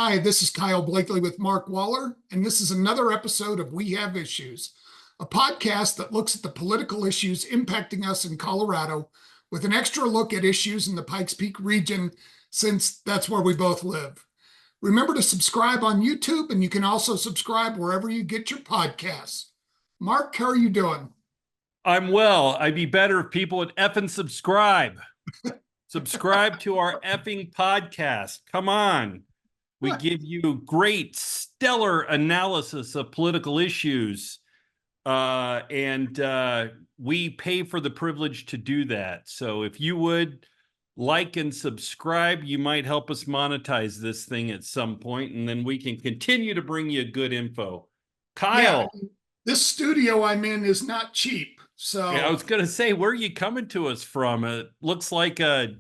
Hi, this is Kyle Blakely with Mark Waller, and this is another episode of We Have Issues, a podcast that looks at the political issues impacting us in Colorado with an extra look at issues in the Pikes Peak region, since that's where we both live. Remember to subscribe on YouTube, and you can also subscribe wherever you get your podcasts. Mark, how are you doing? I'm well. I'd be better if people would effing subscribe. Subscribe to our effing podcast. Come on. We give you great, stellar analysis of political issues. And we pay for the privilege to do that. So if you would like and subscribe, you might help us monetize this thing at some point, and then we can continue to bring you good info. Kyle. Yeah, this studio I'm in is not cheap. So yeah, I was going to say, where are you coming to us from? It looks like a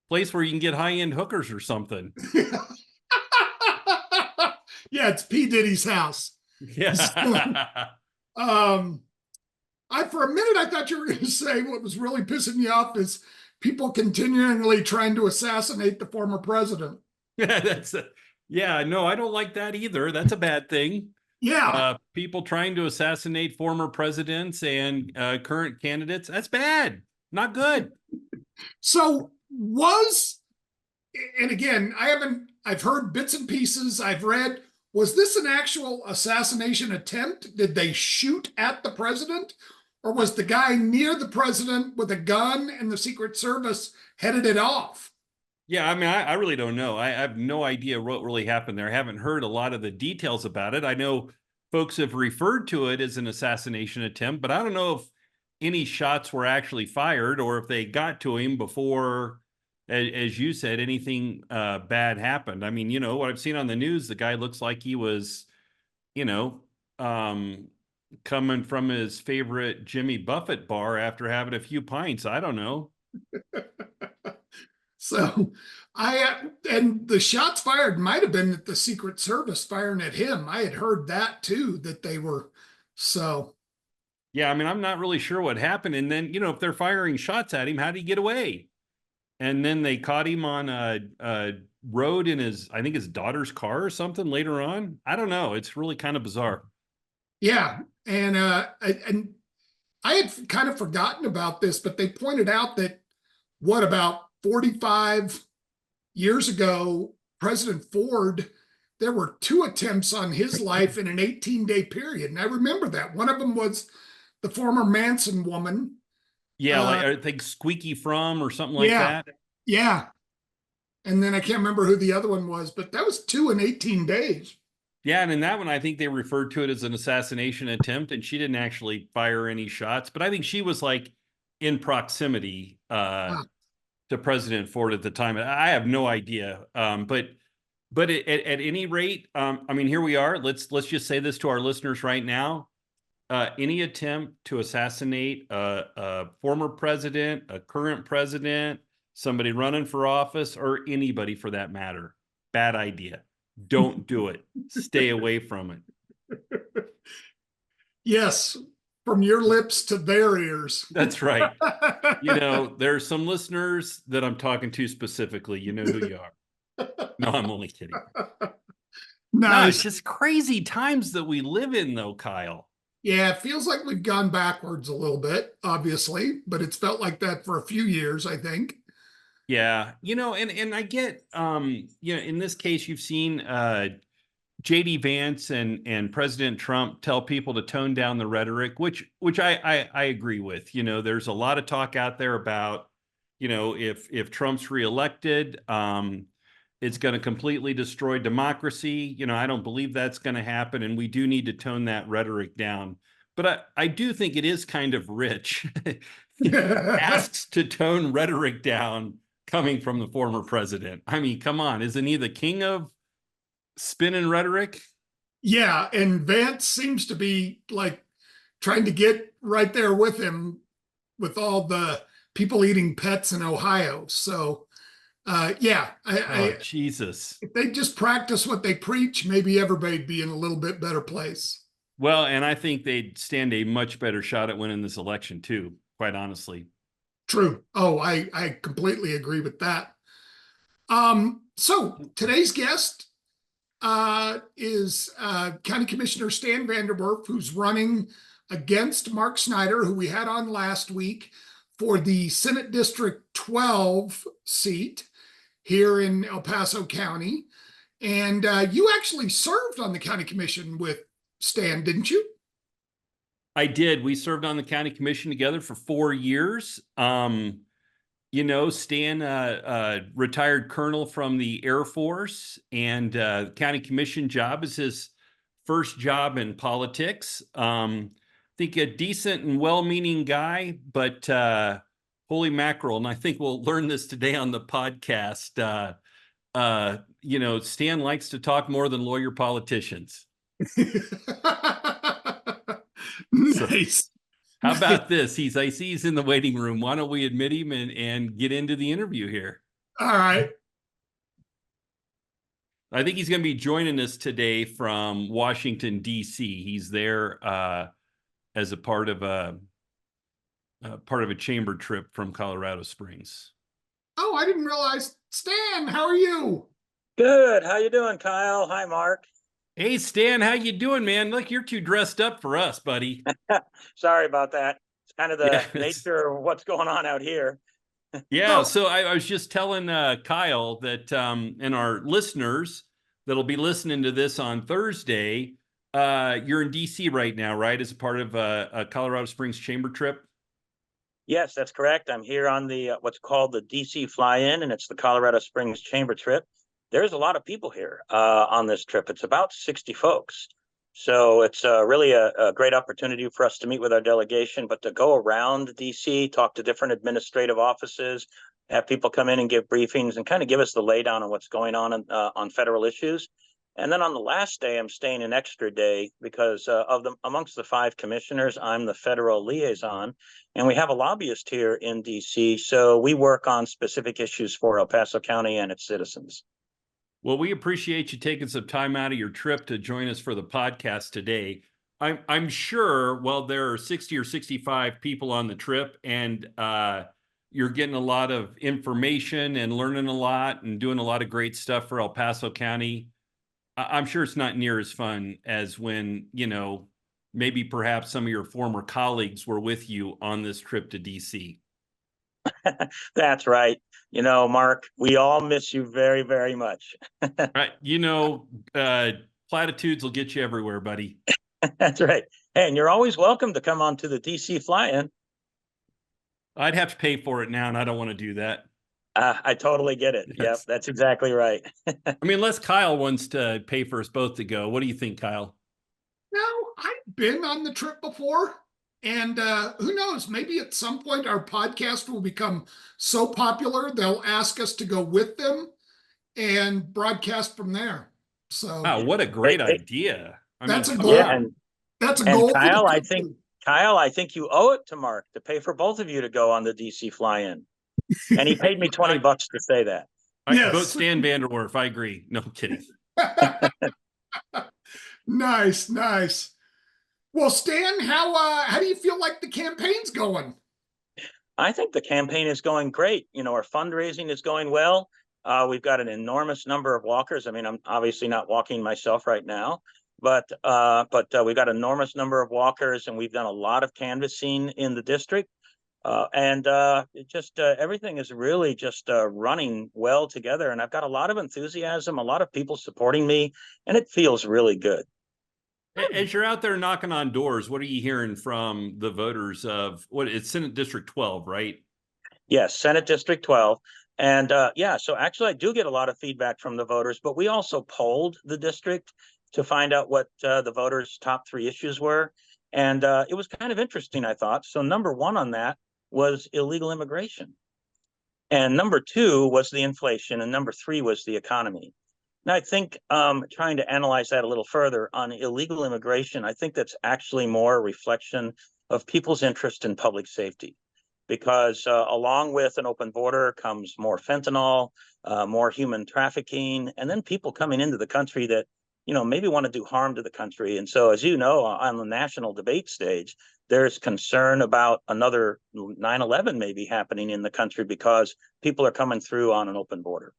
place where you can get high-end hookers or something. Yeah, it's P. Diddy's house. Yeah. For a minute, I thought you were going to say what was really pissing me off is people continually trying to assassinate the former president. Yeah, no, I don't like that either. That's a bad thing. Yeah. People trying to assassinate former presidents and current candidates. That's bad. Not good. So and again, I've heard bits and pieces, I've read, was this an actual assassination attempt? Did they shoot at the president? Or was the guy near the president with a gun and the Secret Service headed it off? Yeah, I mean, I really don't know. I have no idea what really happened there. I haven't heard a lot of the details about it. I know folks have referred to it as an assassination attempt, but I don't know if any shots were actually fired or if they got to him before, as you said, anything bad happened. I mean, what I've seen on the news, the guy looks like he was, coming from his favorite Jimmy Buffett bar after having a few pints. I don't know. So and the shots fired might have been at the Secret Service firing at him. I had heard that too, that they were so. Yeah, I mean, I'm not really sure what happened. And then, if they're firing shots at him, how did he get away? And then they caught him on a road in I think his daughter's car or something later on. I don't know. It's really kind of bizarre. Yeah. And I had kind of forgotten about this, but they pointed out that about 45 years ago, President Ford, there were 2 attempts on his life in an 18-day period. And I remember that. One of them was the former Manson woman. Yeah, like I think Squeaky Fromm or something like that. Yeah. And then I can't remember who the other one was, but that was 2 in 18 days. Yeah, and in that one, I think they referred to it as an assassination attempt, and she didn't actually fire any shots. But I think she was like in proximity to President Ford at the time. I have no idea. But at any rate, I mean, here we are. Let's just say this to our listeners right now. Any attempt to assassinate a former president, a current president, somebody running for office, or anybody for that matter, bad idea. Don't do it. Stay away from it. Yes, from your lips to their ears. That's right. There's some listeners that I'm talking to specifically. You know who you are. No, I'm only kidding. No, it's just crazy times that we live in, though, Kyle. Yeah, it feels like we've gone backwards a little bit, obviously, but it's felt like that for a few years, I think. Yeah, and I get, in this case, you've seen J.D. Vance and President Trump tell people to tone down the rhetoric, which I agree with. There's a lot of talk out there about, if Trump's reelected, it's going to completely destroy democracy. I don't believe that's going to happen, and we do need to tone that rhetoric down. But I do think it is kind of rich. Asks to tone rhetoric down coming from the former president. I mean, come on, isn't he the king of spinning rhetoric? Yeah, and Vance seems to be like trying to get right there with him with all the people eating pets in Ohio. So, Jesus. If they just practice what they preach, maybe everybody'd be in a little bit better place. Well, and I think they'd stand a much better shot at winning this election too, quite honestly. True. Oh, I completely agree with that. So today's guest is County Commissioner Stan VanderWerf, who's running against Marc Snyder, who we had on last week for the Senate District 12 seat here in El Paso County. And you actually served on the county commission with Stan, didn't you? I did. We served on the county commission together for 4 years. Stan, retired colonel from the Air Force, and county commission job is his first job in politics. I think a decent and well-meaning guy, but holy mackerel, and I think we'll learn this today on the podcast. Stan likes to talk more than lawyer politicians. Nice. So, how about this? I see he's in the waiting room. Why don't we admit him and get into the interview here? All right. I think he's going to be joining us today from Washington, D.C. He's there as a part of a chamber trip from Colorado Springs. Oh, I didn't realize. Stan, how are you? Good. How you doing, Kyle? Hi, Mark. Hey, Stan, how you doing, man? Look, you're too dressed up for us, buddy. Sorry about that. It's kind of the nature of what's going on out here. Yeah, so I was just telling Kyle that, and our listeners that'll be listening to this on Thursday, you're in D.C. right now, right, as a part of a Colorado Springs chamber trip? Yes, that's correct. I'm here on the what's called the DC Fly-In, and it's the Colorado Springs chamber trip. There's a lot of people here on this trip. It's about 60 folks. So it's really a great opportunity for us to meet with our delegation, but to go around DC, talk to different administrative offices, have people come in and give briefings and kind of give us the laydown on what's going on federal issues. And then on the last day, I'm staying an extra day because amongst the 5 commissioners, I'm the federal liaison, and we have a lobbyist here in DC. So we work on specific issues for El Paso County and its citizens. Well, we appreciate you taking some time out of your trip to join us for the podcast today. I'm sure, well, there are 60 or 65 people on the trip, and you're getting a lot of information and learning a lot and doing a lot of great stuff for El Paso County. I'm sure it's not near as fun as when, maybe perhaps some of your former colleagues were with you on this trip to DC. That's right. Mark, we all miss you very, very much. Right. Platitudes will get you everywhere, buddy. That's right. Hey, and you're always welcome to come on to the DC Fly-In. I'd have to pay for it now, and I don't want to do that. I totally get it. Yep, that's exactly right. I mean, unless Kyle wants to pay for us both to go. What do you think, Kyle? No, I've been on the trip before. And who knows, maybe at some point our podcast will become so popular, they'll ask us to go with them and broadcast from there. So, wow, what a great idea. That's a goal. Yeah, that's a goal. Kyle, I think you owe it to Mark to pay for both of you to go on the DC Fly-In. And he paid me $20 to say that. I vote Stan VanderWerf. I agree. No kidding. Nice. Well, Stan, how do you feel like the campaign's going? I think the campaign is going great. Our fundraising is going well. We've got an enormous number of walkers. I mean, I'm obviously not walking myself right now, but we've got an enormous number of walkers, and we've done a lot of canvassing in the district. Everything is really just running well together. And I've got a lot of enthusiasm, a lot of people supporting me, and it feels really good. As you're out there knocking on doors, what are you hearing from the voters of it's Senate District 12, right? Yes, Senate District 12. And so actually I do get a lot of feedback from the voters, but we also polled the district to find out what the voters' top 3 issues were. And it was kind of interesting, I thought. So number 1 on that was illegal immigration. And number 2 was the inflation. And number 3 was the economy. Now, I think trying to analyze that a little further on illegal immigration, I think that's actually more a reflection of people's interest in public safety, because along with an open border comes more fentanyl, more human trafficking, and then people coming into the country that, maybe want to do harm to the country. And so, as you know, on the national debate stage, there's concern about another 9/11 maybe happening in the country because people are coming through on an open border.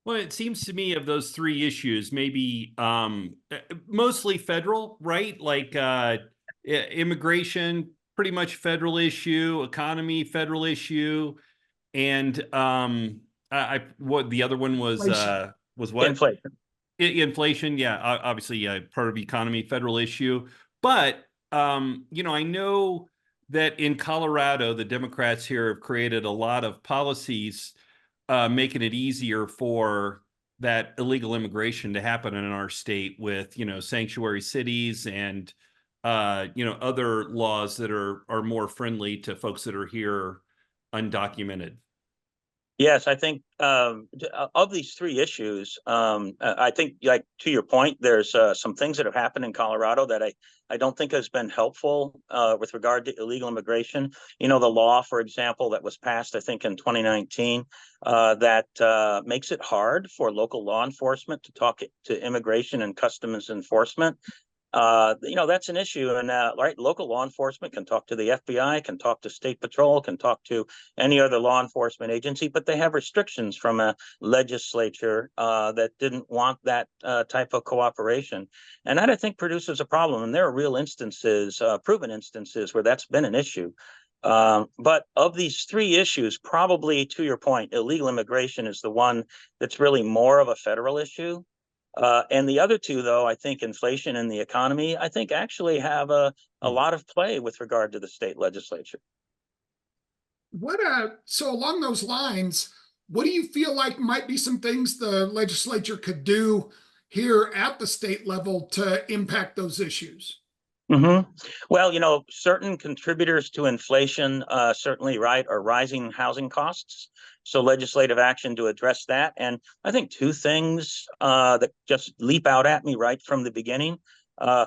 Well, it seems to me of those three issues, maybe mostly federal, right? Like immigration, pretty much federal issue, economy, federal issue, and what the other one Inflation. was what? Inflation. Inflation, yeah, obviously, yeah, part of economy, federal issue. But I know that in Colorado, the Democrats here have created a lot of policies making it easier for that illegal immigration to happen in our state with, sanctuary cities and other laws that are more friendly to folks that are here undocumented. Yes, I think of these three issues, I think, like to your point, there's some things that have happened in Colorado that I don't think has been helpful with regard to illegal immigration. The law, for example, that was passed, I think, in 2019, that makes it hard for local law enforcement to talk to immigration and customs enforcement. That's an issue. And right, local law enforcement can talk to the FBI, can talk to State Patrol, can talk to any other law enforcement agency, but they have restrictions from a legislature that didn't want that type of cooperation. And that, I think, produces a problem. And there are real instances, proven instances, where that's been an issue. But of these three issues, probably to your point, illegal immigration is the one that's really more of a federal issue. And the other two, though, I think inflation and the economy, I think actually have a lot of play with regard to the state legislature. So along those lines, what do you feel like might be some things the legislature could do here at the state level to impact those issues? Mm-hmm. Well, certain contributors to inflation, certainly, right, are rising housing costs. So legislative action to address that. And I think two things that just leap out at me right from the beginning: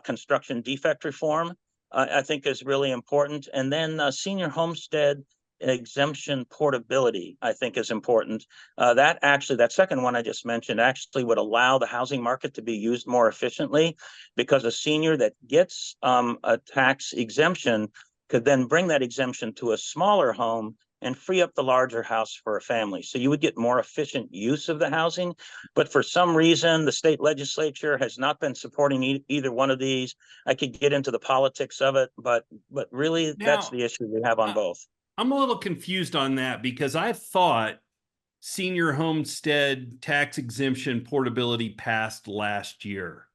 construction defect reform, I think, is really important. And then senior homestead exemption portability, I think, is important. That second one I just mentioned actually would allow the housing market to be used more efficiently, because a senior that gets a tax exemption could then bring that exemption to a smaller home and free up the larger house for a family. So you would get more efficient use of the housing. But for some reason, the state legislature has not been supporting either one of these. I could get into the politics of it, but really, that's the issue we have on both. I'm a little confused on that, because I thought senior homestead tax exemption portability passed last year.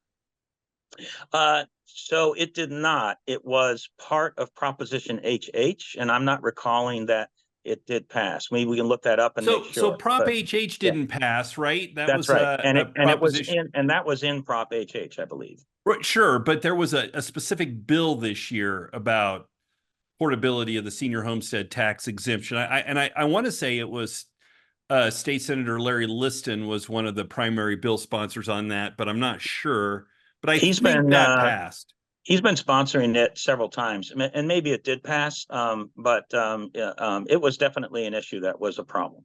So it did not. It was part of Proposition HH, and I'm not recalling that it did pass. Maybe we can look that up and make sure. So Prop HH didn't pass, right? That's right. And it was that was in Prop HH, I believe. Right, sure, but there was a specific bill this year about portability of the senior homestead tax exemption. I want to say it was State Senator Larry Liston was one of the primary bill sponsors on that, but I'm not sure. But I think that passed. He's been sponsoring it several times, and maybe it did pass, but it was definitely an issue that was a problem.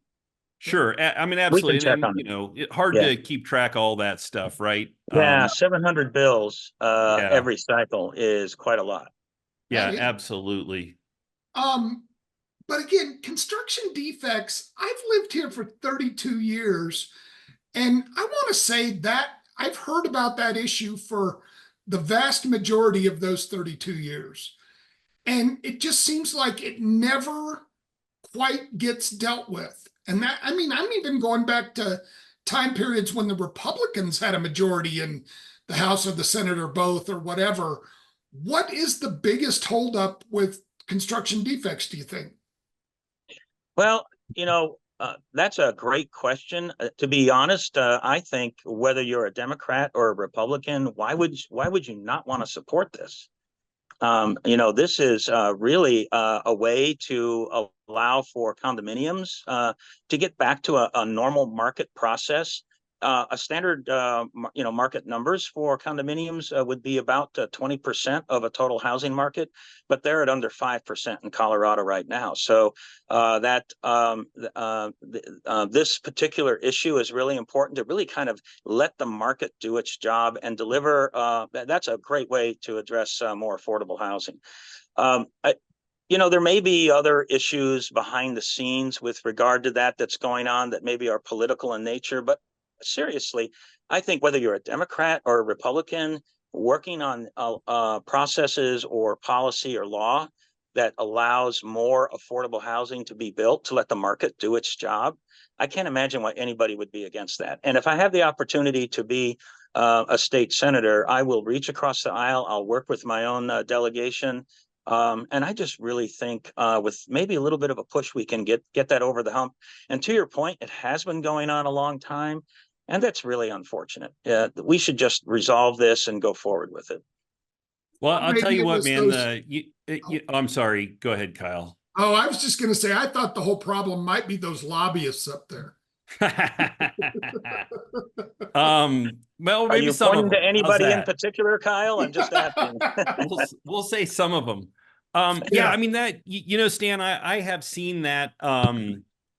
Sure, I mean, absolutely. We can check on it's hard to keep track of all that stuff, right? Yeah, 700 bills every cycle is quite a lot. Yeah, absolutely. But again, construction defects, I've lived here for 32 years, and I want to say that I've heard about that issue for the vast majority of those 32 years. And it just seems like it never quite gets dealt with. And that, I mean, I'm even going back to time periods when the Republicans had a majority in the House or the Senate or both or whatever. What is the biggest holdup with construction defects, do you think? Well, that's a great question. To be honest, I think whether you're a Democrat or a Republican, why would you not want to support this? This is really a way to allow for condominiums to get back to a normal market process. A standard, market numbers for condominiums would be about 20% of a total housing market, but they're at under 5% in Colorado right now. So this particular issue is really important to really kind of let the market do its job and deliver. That's a great way to address more affordable housing. There may be other issues behind the scenes with regard to that's going on that maybe are political in nature, but seriously, I think whether you're a Democrat or a Republican working on processes or policy or law that allows more affordable housing to be built to let the market do its job, I can't imagine why anybody would be against that. And if I have the opportunity to be a state senator, I will reach across the aisle. I'll work with my own delegation. And I just really think with maybe a little bit of a push, we can get that over the hump. And to your point, it has been going on a long time. And that's really unfortunate. We should just resolve this and go forward with it. Well, I'll tell Maybe you it what, was man, those- I'm sorry. Go ahead, Kyle. Oh, I was just going to say, I thought the whole problem might be those lobbyists up there. Well, Are maybe you some of pointing to them. How's anybody in that? particular, Kyle? I'm just asking. We'll say some of them. Yeah, Yeah. I mean that, Stan, I have seen that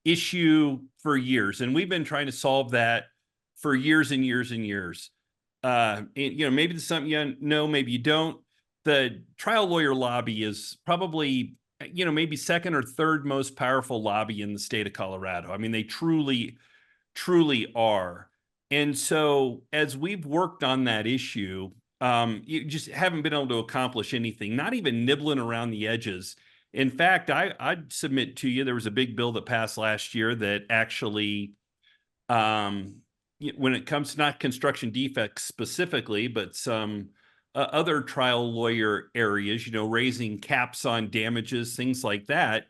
issue for years, and we've been trying to solve that for years and years and years. Maybe it's something you know, maybe you don't. The trial lawyer lobby is probably, maybe second or third most powerful lobby in the state of Colorado. I mean, they truly, truly are. And so as we've worked on that issue, you just haven't been able to accomplish anything, not even nibbling around the edges. In fact, I'd submit to you, there was a big bill that passed last year that actually, when it comes to not construction defects specifically, but some other trial lawyer areas, raising caps on damages, things like that,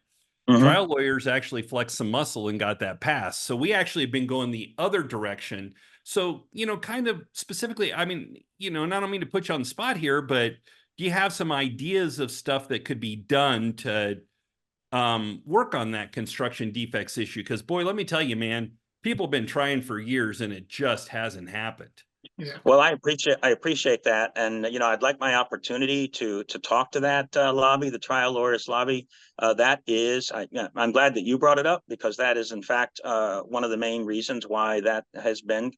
trial lawyers actually flexed some muscle and got that passed. So we actually have been going the other direction. So, kind of specifically, I mean, and I don't mean to put you on the spot here, but do you have some ideas of stuff that could be done to work on that construction defects issue? Because boy, let me tell you, man, people have been trying for years and it just hasn't happened. Yeah. Well, I appreciate that, and I'd like my opportunity to talk to that lobby, the trial lawyers lobby. That is, I'm glad that you brought it up, because that is in fact one of the main reasons why that has been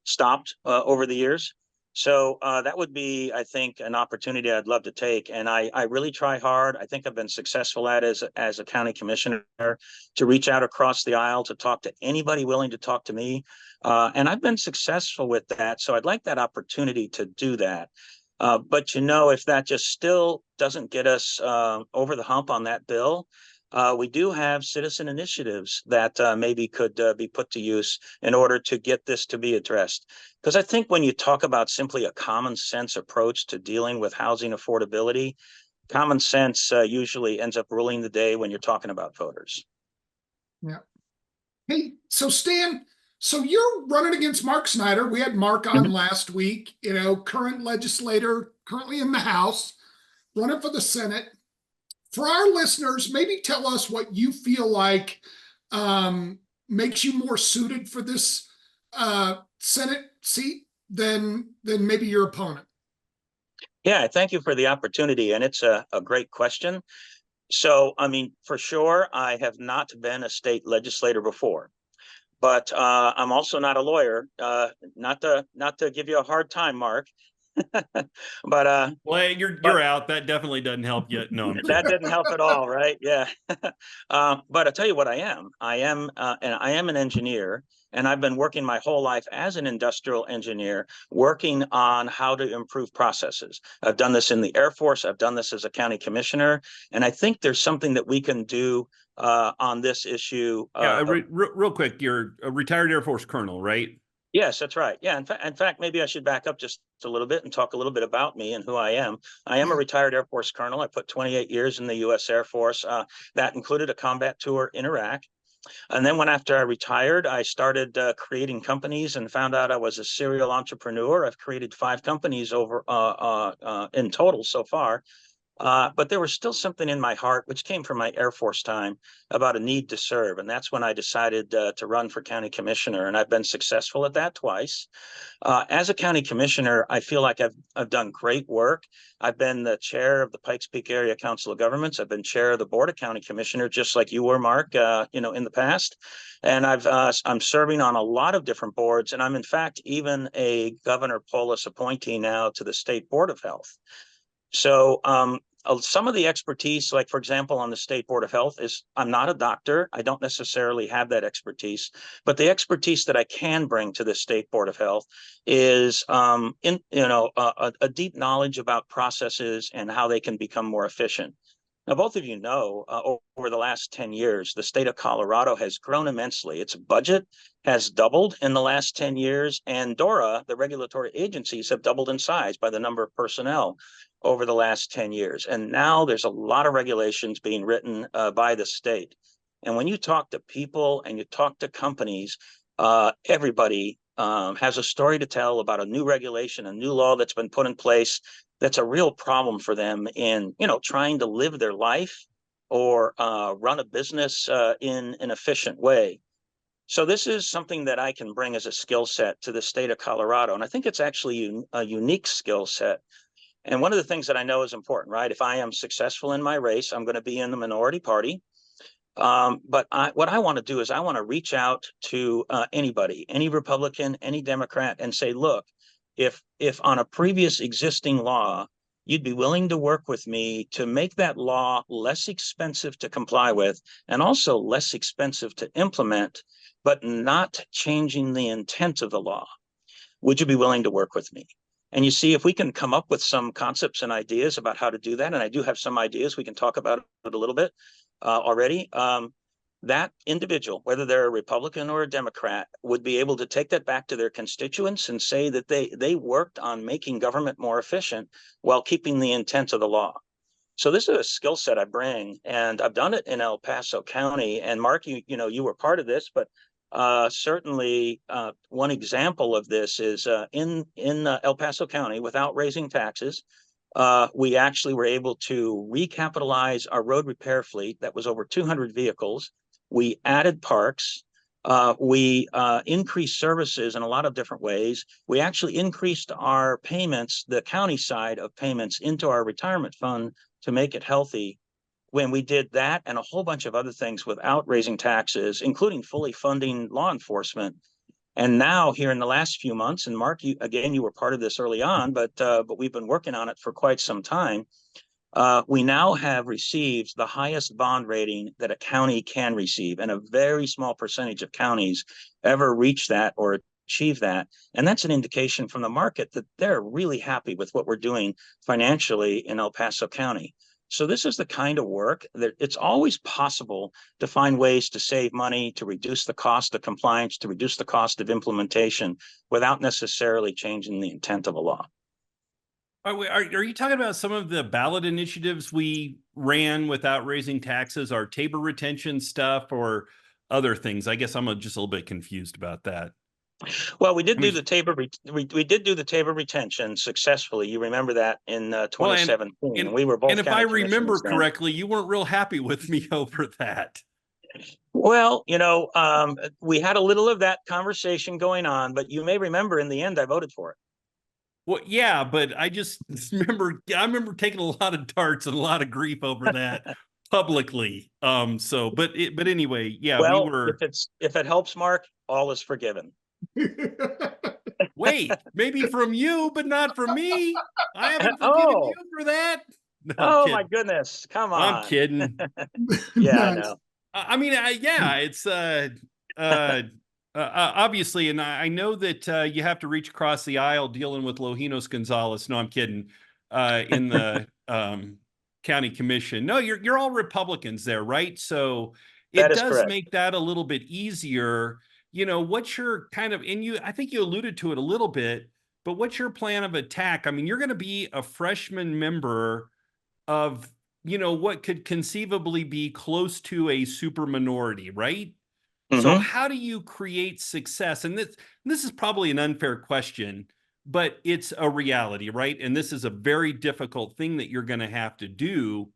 stopped over the years. So that would be, I think, an opportunity I'd love to take, and I really try hard. I think I've been successful at as a county commissioner to reach out across the aisle to talk to anybody willing to talk to me. And I've been successful with that. So I'd like that opportunity to do that. But if that just still doesn't get us over the hump on that bill, we do have citizen initiatives that maybe could be put to use in order to get this to be addressed. Because I think when you talk about simply a common sense approach to dealing with housing affordability, common sense usually ends up ruling the day when you're talking about voters. Yeah. Hey, so Stan, so you're running against Marc Snyder. We had Marc on last week, current legislator, currently in the House, running for the Senate. For our listeners, maybe tell us what you feel like makes you more suited for this Senate seat than maybe your opponent. Yeah, thank you for the opportunity. And it's a great question. So, I mean, for sure, I have not been a state legislator before. But I'm also not a lawyer. Not to give you a hard time, Marc. But well, you're out. That definitely doesn't help yet. No, that didn't help at all, right? Yeah. But I'll tell you what I am. I am an engineer, and I've been working my whole life as an industrial engineer, working on how to improve processes. I've done this in the Air Force. I've done this as a county commissioner, and I think there's something that we can do on this issue. Real quick, you're a retired Air Force colonel, right? Yes, that's right. Yeah, in fact, maybe I should back up just a little bit and talk a little bit about me and who I am. I am a retired Air Force colonel. I put 28 years in the U.S. Air Force. That included a combat tour in Iraq. And then after I retired, I started creating companies and found out I was a serial entrepreneur. I've created 5 companies over in total so far. But there was still something in my heart, which came from my Air Force time, about a need to serve. And that's when I decided to run for county commissioner. And I've been successful at that twice. As a county commissioner, I feel like I've done great work. I've been the chair of the Pikes Peak Area Council of Governments. I've been chair of the Board of County Commissioner, just like you were, Marc, in the past. And I'm serving on a lot of different boards. And I'm, in fact, even a Governor Polis appointee now to the State Board of Health. So Some of the expertise, like for example, on the State Board of Health, is I'm not a doctor. I don't necessarily have that expertise, but the expertise that I can bring to the State Board of Health is a deep knowledge about processes and how they can become more efficient. Now, both of you know, over the last 10 years, the state of Colorado has grown immensely. Its budget has doubled in the last 10 years, and DORA, the regulatory agencies, have doubled in size by the number of personnel over the last 10 years. And now there's a lot of regulations being written by the state. And when you talk to people and you talk to companies, everybody has a story to tell about a new regulation, a new law that's been put in place that's a real problem for them in, trying to live their life or run a business in an efficient way. So this is something that I can bring as a skill set to the state of Colorado. And I think it's actually a unique skill set. And one of the things that I know is important, right? If I am successful in my race, I'm going to be in the minority party. But what I want to do is I want to reach out to anybody, any Republican, any Democrat, and say, look, if on a previous existing law, you'd be willing to work with me to make that law less expensive to comply with and also less expensive to implement, but not changing the intent of the law, would you be willing to work with me? And you see, if we can come up with some concepts and ideas about how to do that, and I do have some ideas, we can talk about it a little bit already, that individual, whether they're a Republican or a Democrat, would be able to take that back to their constituents and say that they worked on making government more efficient while keeping the intent of the law. So this is a skill set I bring, and I've done it in El Paso County. And Mark, you were part of this, but certainly one example of this is in El Paso County, without raising taxes, we actually were able to recapitalize our road repair fleet that was over 200 vehicles. We added parks. We increased services in a lot of different ways. We actually increased our payments, the county side of payments, into our retirement fund to make it healthy. When we did that and a whole bunch of other things without raising taxes, including fully funding law enforcement. And now here in the last few months, and Mark, you were part of this early on, but we've been working on it for quite some time. We now have received the highest bond rating that a county can receive, and a very small percentage of counties ever reach that or achieve that. And that's an indication from the market that they're really happy with what we're doing financially in El Paso County. So this is the kind of work that it's always possible to find ways to save money, to reduce the cost of compliance, to reduce the cost of implementation without necessarily changing the intent of a law. Are you talking about some of the ballot initiatives we ran without raising taxes, our tabor retention stuff, or other things? I guess I'm just a little bit confused about that. Well, we did do the tabor. We did do the tabor retention successfully. You remember that in 2017. And we were both. And if I remember correctly, you weren't real happy with me over that. Well, we had a little of that conversation going on, but you may remember in the end, I voted for it. Well, yeah, but I just remember taking a lot of darts and a lot of grief over that publicly. But anyway, yeah, well, we were. If it helps, Mark, all is forgiven. Wait, maybe from you, but not from me. I haven't forgiven you for that. No, oh my goodness! Come on, I'm kidding. Yeah, Nice. I know. I mean, it's obviously, and I know that you have to reach across the aisle dealing with Lojinos Gonzalez. No, I'm kidding. In the county commission. No, you're all Republicans there, right? So it does correct. make that a little bit easier. What's your kind of, I think you alluded to it a little bit, but what's your plan of attack? I mean, you're going to be a freshman member of, what could conceivably be close to a super minority, right? Mm-hmm. So how do you create success? And this is probably an unfair question, but it's a reality, right? And this is a very difficult thing that you're going to have to do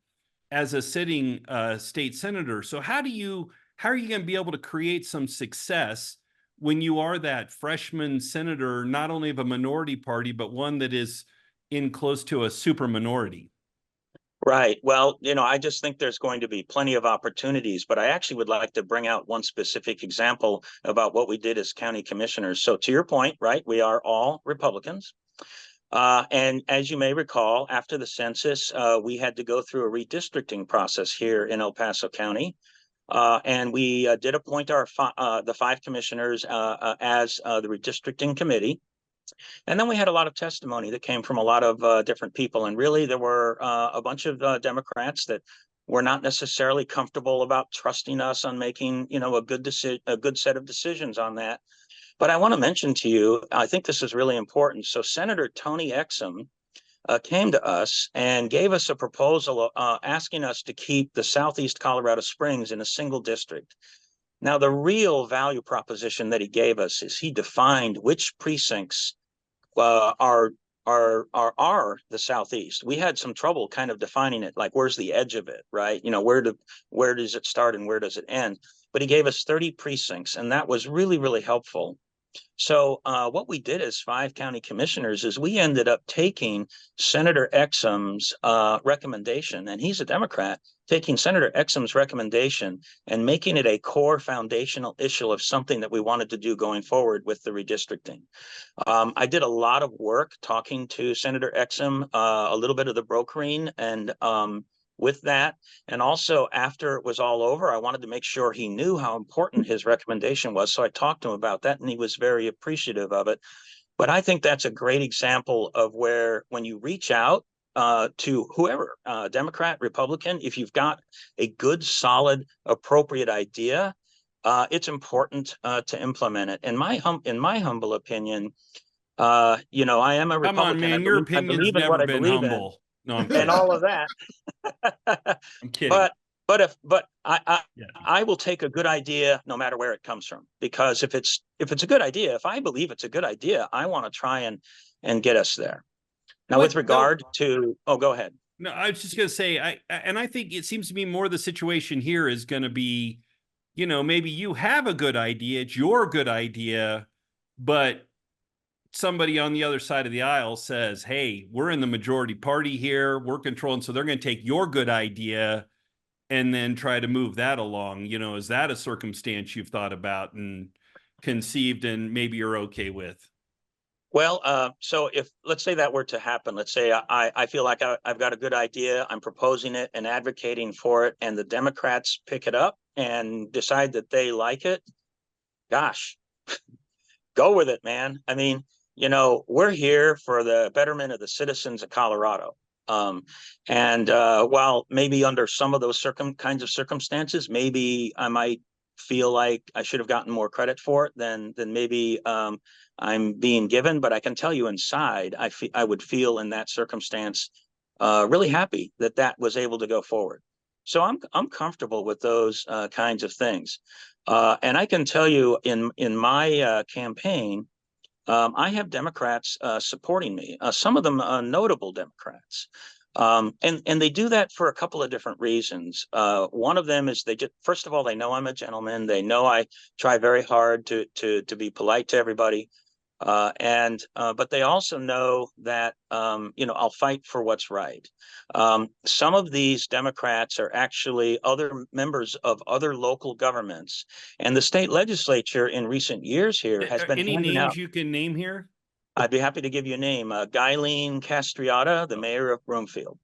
as a sitting state senator. So how are you going to be able to create some success when you are that freshman senator, not only of a minority party, but one that is in close to a super minority? Right. Well, I just think there's going to be plenty of opportunities, but I actually would like to bring out one specific example about what we did as county commissioners. So to your point, right, we are all Republicans. And as you may recall, after the census, we had to go through a redistricting process here in El Paso County. And we did appoint the 5 commissioners as the redistricting committee. And then we had a lot of testimony that came from a lot of different people. And really, there were a bunch of Democrats that were not necessarily comfortable about trusting us on making, a good set of decisions on that. But I want to mention to you, I think this is really important. So Senator Tony Exum came to us and gave us a proposal asking us to keep the Southeast Colorado Springs in a single district. Now, the real value proposition that he gave us is he defined which precincts are the Southeast. We had some trouble kind of defining it, like where's the edge of it, right? Where does it start and where does it end? But he gave us 30 precincts, and that was really, really helpful. So what we did as 5 county commissioners is we ended up taking Senator Exum's recommendation, and he's a Democrat, taking Senator Exum's recommendation and making it a core foundational issue of something that we wanted to do going forward with the redistricting. I did a lot of work talking to Senator Exum, a little bit of the brokering, and with that. And also, after it was all over, I wanted to make sure he knew how important his recommendation was. So I talked to him about that, and he was very appreciative of it. But I think that's a great example of where, when you reach out to whoever, Democrat, Republican, if you've got a good, solid, appropriate idea, it's important to implement it. In my humble opinion, I am a Republican. Come on, man, your opinion's never been humble. No, I'm kidding. And all of that. I'm kidding. But I will take a good idea no matter where it comes from, because if it's a good idea, if I believe it's a good idea, I want to try and get us there. Now, with regard to, go ahead. No, I was just going to say, I think it seems to me more the situation here is going to be, maybe you have a good idea, it's your good idea, but somebody on the other side of the aisle says, hey, we're in the majority party here, we're controlling, so they're going to take your good idea and then try to move that along. Is that a circumstance you've thought about and conceived and maybe you're okay with? Well, so if, let's say that were to happen, let's say I feel like I've got a good idea, I'm proposing it and advocating for it, and the Democrats pick it up and decide that they like it, gosh, go with it, man. I mean, we're here for the betterment of the citizens of Colorado. And while maybe under some of those kinds of circumstances, maybe I might feel like I should have gotten more credit for it than maybe I'm being given. But I can tell you inside, I would feel in that circumstance really happy that was able to go forward. So I'm comfortable with those kinds of things. And I can tell you in my campaign, I have Democrats supporting me, some of them notable Democrats. And they do that for a couple of different reasons. One of them is first of all, they know I'm a gentleman. They know I try very hard to be polite to everybody. But they also know that, I'll fight for what's right. Some of these Democrats are actually other members of other local governments, and the state legislature in recent years here has been any handing names out. You can name here? I'd be happy to give you a name. Guyleen Castriata, the mayor of Broomfield.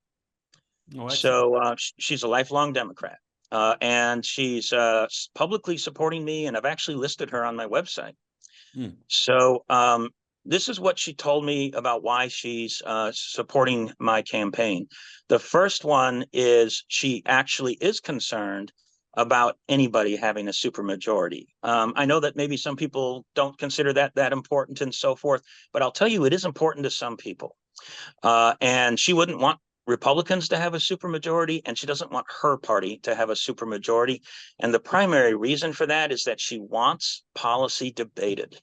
So she's a lifelong Democrat, and she's publicly supporting me, and I've actually listed her on my website. So this is what she told me about why she's supporting my campaign. The first one is she actually is concerned about anybody having a supermajority. I know that maybe some people don't consider that important and so forth, but I'll tell you, it is important to some people. And she wouldn't want Republicans to have a supermajority, and she doesn't want her party to have a supermajority. And the primary reason for that is that she wants policy debated.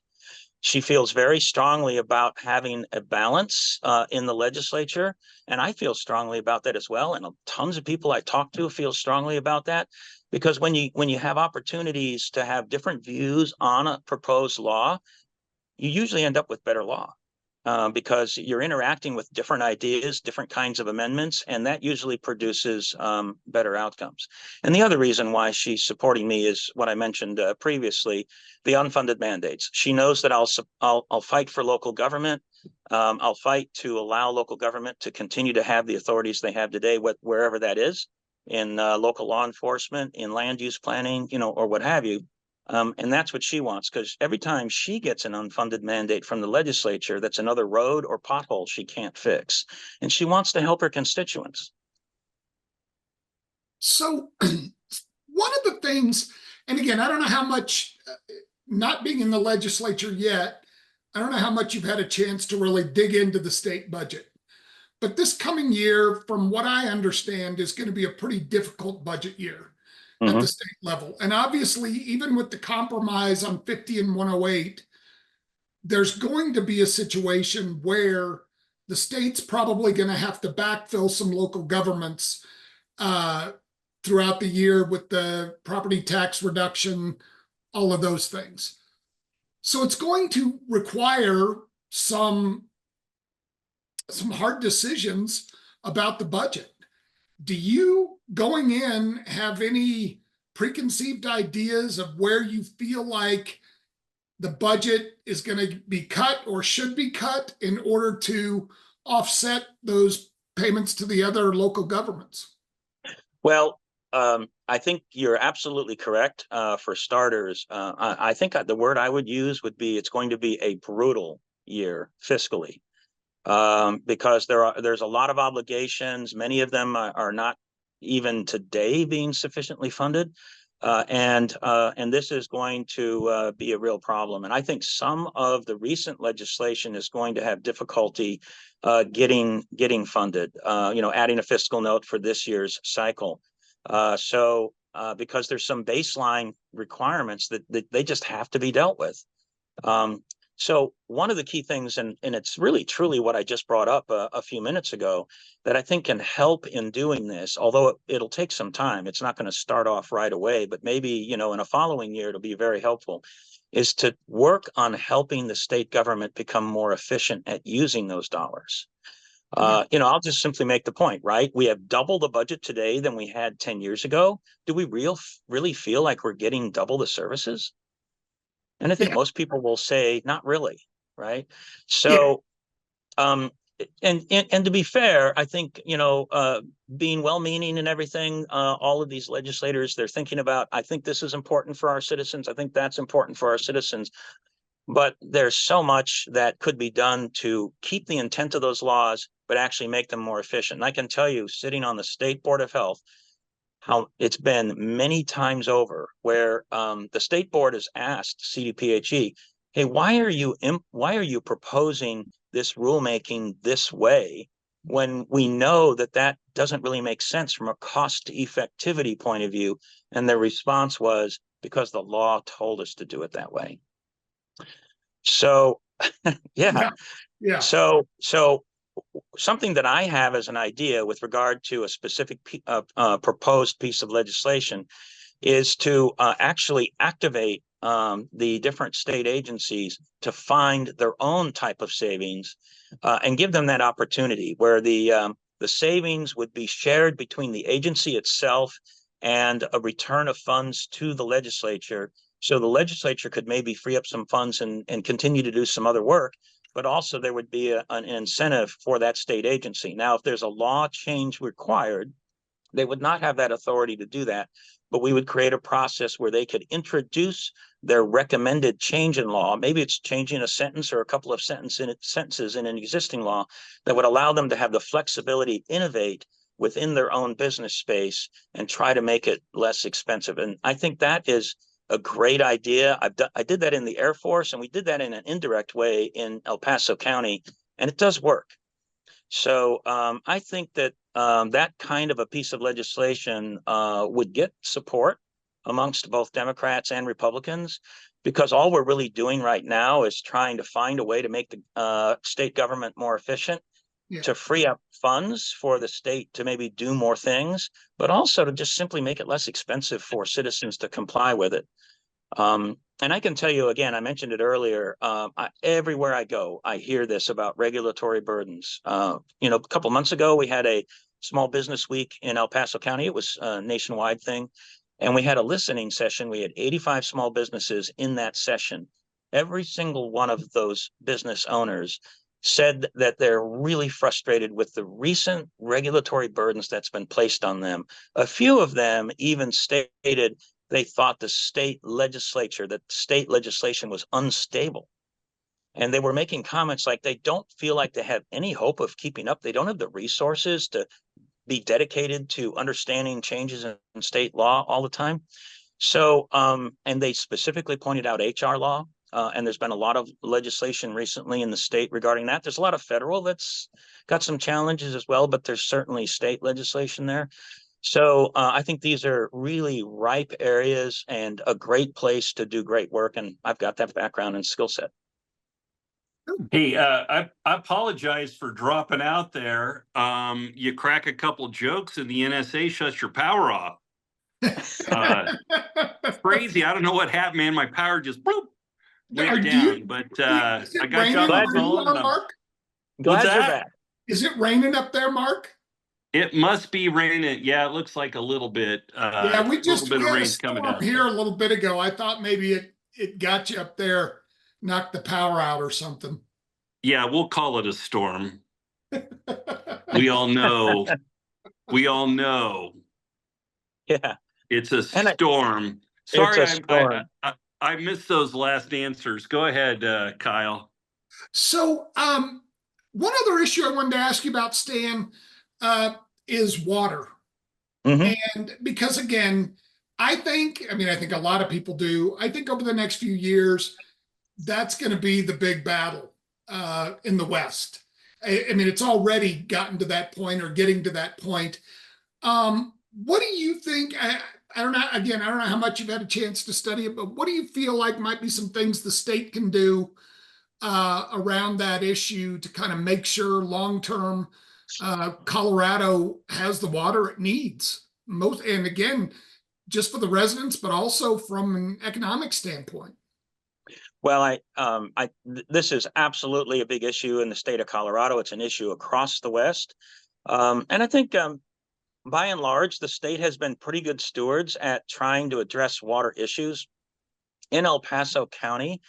She feels very strongly about having a balance in the legislature, and I feel strongly about that as well. And tons of people I talk to feel strongly about that, because when you have opportunities to have different views on a proposed law, you usually end up with better law. because you're interacting with different ideas, different kinds of amendments, and that usually produces better outcomes. And the other reason why she's supporting me is what I mentioned previously, the unfunded mandates. She knows that I'll fight for local government. I'll fight to allow local government to continue to have the authorities they have today, wherever that is, in local law enforcement, in land use planning, or what have you. And that's what she wants, because every time she gets an unfunded mandate from the legislature, that's another road or pothole she can't fix. And she wants to help her constituents. So one of the things, and again, I don't know how much, not being in the legislature yet, I don't know how much you've had a chance to really dig into the state budget. But this coming year, from what I understand, is going to be a pretty difficult budget year at the state level. And obviously, even with the compromise on 50 and 108, there's going to be a situation where the state's probably going to have to backfill some local governments throughout the year with the property tax reduction, all of those things. So it's going to require some hard decisions about the budget. Do you, going in, have any preconceived ideas of where you feel like the budget is going to be cut or should be cut in order to offset those payments to the other local governments? Well, I think you're absolutely correct. For starters, I think the word I would use would be it's going to be a brutal year fiscally. Because there's a lot of obligations. Many of them are not even today being sufficiently funded, and this is going to be a real problem. And I think some of the recent legislation is going to have difficulty getting funded. Adding a fiscal note for this year's cycle. Because there's some baseline requirements that they just have to be dealt with. So one of the key things, and it's really truly what I just brought up a few minutes ago, that I think can help in doing this, although it'll take some time, it's not going to start off right away, but maybe, in a following year, it'll be very helpful, is to work on helping the state government become more efficient at using those dollars. I'll just simply make the point, right? We have double the budget today than we had 10 years ago. Do we really feel like we're getting double the services? And I think most people will say, not really, right? So, and to be fair, I think, being well-meaning and everything, all of these legislators, they're thinking about, I think this is important for our citizens. I think that's important for our citizens. But there's so much that could be done to keep the intent of those laws, but actually make them more efficient. And I can tell you, sitting on the State Board of Health, how it's been many times over where the state board has asked CDPHE, hey, why are you proposing this rulemaking this way when we know that doesn't really make sense from a cost to effectivity point of view? And their response was, because the law told us to do it that way. So yeah. So something that I have as an idea with regard to a specific proposed piece of legislation is to actually activate the different state agencies to find their own type of savings and give them that opportunity where the savings would be shared between the agency itself and a return of funds to the legislature. So the legislature could maybe free up some funds and continue to do some other work, but also there would be an incentive for that state agency. Now, if there's a law change required, they would not have that authority to do that, but we would create a process where they could introduce their recommended change in law. Maybe it's changing a sentence or a couple of sentences in an existing law that would allow them to have the flexibility to innovate within their own business space and try to make it less expensive. And I think that is a great idea. I did that in the Air Force, and we did that in an indirect way in El Paso County, and it does work. So I think that that kind of a piece of legislation would get support amongst both Democrats and Republicans, because all we're really doing right now is trying to find a way to make the state government more efficient, to free up funds for the state to maybe do more things, but also to just simply make it less expensive for citizens to comply with it. And I can tell you again, I mentioned it earlier, everywhere I go, I hear this about regulatory burdens. A couple months ago, we had a small business week in El Paso County. It was a nationwide thing. And we had a listening session. We had 85 small businesses in that session. Every single one of those business owners said that they're really frustrated with the recent regulatory burdens that's been placed on them. A few of them even stated they thought that state legislation was unstable. And they were making comments like they don't feel like they have any hope of keeping up. They don't have the resources to be dedicated to understanding changes in state law all the time. So, and they specifically pointed out HR law. And there's been a lot of legislation recently in the state regarding that. There's a lot of federal that's got some challenges as well, but there's certainly state legislation there. So I think these are really ripe areas and a great place to do great work. And I've got that background and skill set. Hey, I apologize for dropping out there. You crack a couple jokes and the NSA shuts your power off. Crazy. I don't know what happened, man. My power just went down. But I got you on the phone. Mark? Glad you're back. Is it raining up there, Mark? It must be raining. Yeah, it looks like a little bit. Yeah, we had of rain a storm coming down here a little bit ago. I thought maybe it got you up there, knocked the power out or something. Yeah, we'll call it a storm. We all know. We all know. Yeah, it's a storm. Sorry, I missed those last answers. Go ahead, Kyle. So, one other issue I wanted to ask you about, Stan, is water. And because again, I think a lot of people do. I think over the next few years, that's going to be the big battle in the West. I mean, it's already gotten to that point or getting to that point. What do you think? I don't know. Again, I don't know how much you've had a chance to study it, but what do you feel like might be some things the state can do around that issue to kind of make sure long-term Colorado has the water it needs? And again, just for the residents, but also from an economic standpoint. Well, this is absolutely a big issue in the state of Colorado. It's an issue across the West. And I think by and large, the state has been pretty good stewards at trying to address water issues. In El Paso County,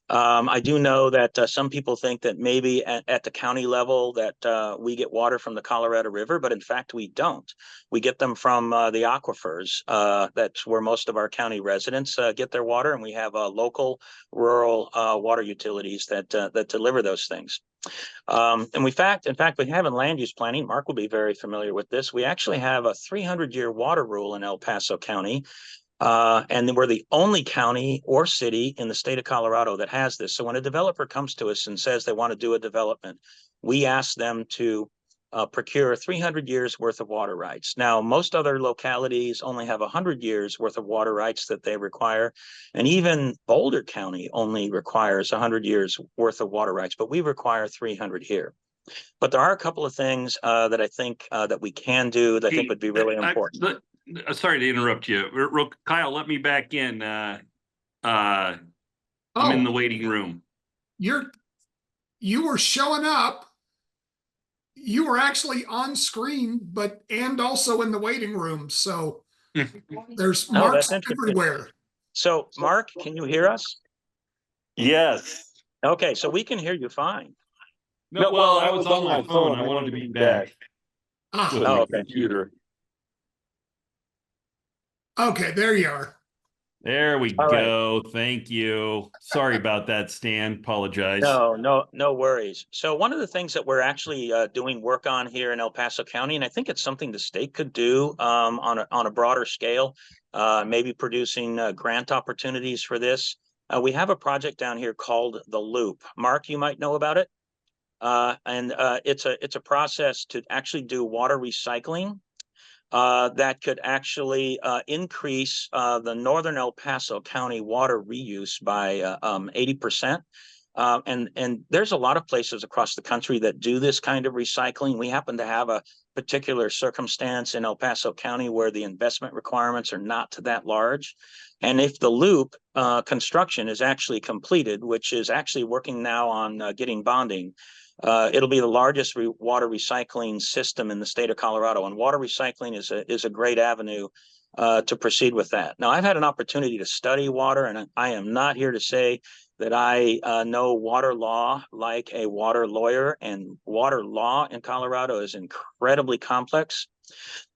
I do know that some people think that maybe at the county level that we get water from the Colorado River, but in fact we don't. We get them from the aquifers. That's where most of our county residents get their water, and we have local rural water utilities that deliver those things. And in fact, we have in land use planning, Mark will be very familiar with this. We actually have a 300-year water rule in El Paso County. And we're the only county or city in the state of Colorado that has this. So when a developer comes to us and says they want to do a development, we ask them to procure 300 years worth of water rights. Now, most other localities only have 100 years worth of water rights that they require. And even Boulder County only requires 100 years worth of water rights, but we require 300 here. But there are a couple of things that I think that we can do that I think would be really important. Sorry to interrupt you. Kyle, let me back in. I'm in the waiting room. You were showing up. You were actually on screen, and also in the waiting room. So there's marks everywhere. So Mark, can you hear us? Yes. Okay, so we can hear you fine. No, well, I was on my phone. I wanted to be back. With my computer. Okay, there you are. There we go. Thank you. Sorry about that, Stan. Apologize. No worries. So one of the things that we're actually doing work on here in El Paso County, and I think it's something the state could do on a broader scale, maybe producing grant opportunities for this. We have a project down here called The Loop. Mark, you might know about it. And it's a process to actually do water recycling. That could actually increase the northern El Paso County water reuse by 80%. And there's a lot of places across the country that do this kind of recycling. We happen to have a particular circumstance in El Paso County where the investment requirements are not that large. And if the loop construction is actually completed, which is actually working now on getting bonding, it'll be the largest water recycling system in the state of Colorado. And water recycling is a great avenue to proceed with that. Now, I've had an opportunity to study water, and I am not here to say that I know water law like a water lawyer, and water law in Colorado is incredibly complex.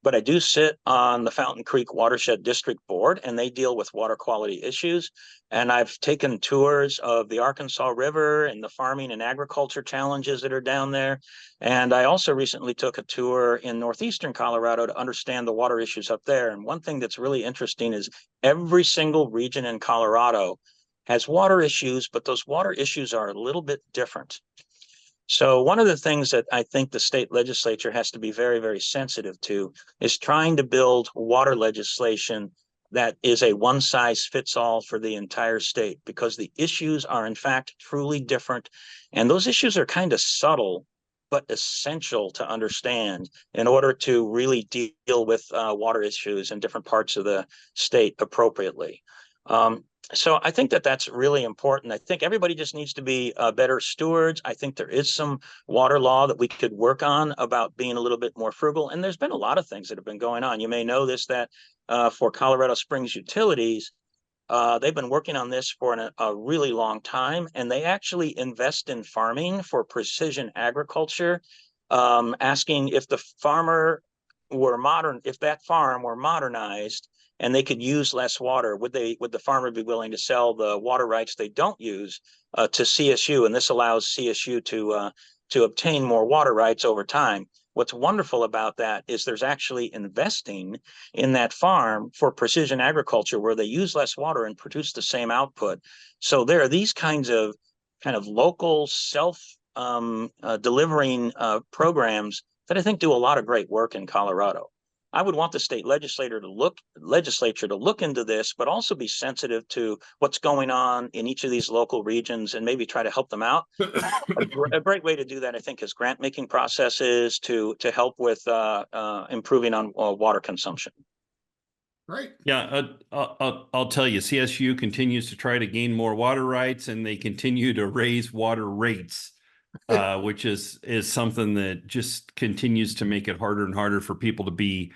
But I do sit on the Fountain Creek Watershed District Board, and they deal with water quality issues. And I've taken tours of the Arkansas River and the farming and agriculture challenges that are down there. And I also recently took a tour in northeastern Colorado to understand the water issues up there. And one thing that's really interesting is every single region in Colorado has water issues, but those water issues are a little bit different. So one of the things that I think the state legislature has to be very, very sensitive to is trying to build water legislation that is a one size fits all for the entire state, because the issues are in fact truly different. And those issues are kind of subtle, but essential to understand in order to really deal with water issues in different parts of the state appropriately. So I think that that's really important. I think everybody just needs to be better stewards. I think there is some water law that we could work on about being a little bit more frugal. And there's been a lot of things that have been going on. You may know this, that for Colorado Springs Utilities, they've been working on this for a really long time, and they actually invest in farming for precision agriculture, asking if the farmer were modern, if that farm were modernized and they could use less water, would the farmer be willing to sell the water rights they don't use to CSU? And this allows CSU to obtain more water rights over time. What's wonderful about that is there's actually investing in that farm for precision agriculture where they use less water and produce the same output. So there are these kinds of local delivering programs that I think do a lot of great work in Colorado. I would want the state legislature to look into this, but also be sensitive to what's going on in each of these local regions and maybe try to help them out. A great way to do that, I think, is grant making processes to help with improving on water consumption. Right. Yeah, I'll tell you, CSU continues to try to gain more water rights, and they continue to raise water rates, which is something that just continues to make it harder and harder for people to be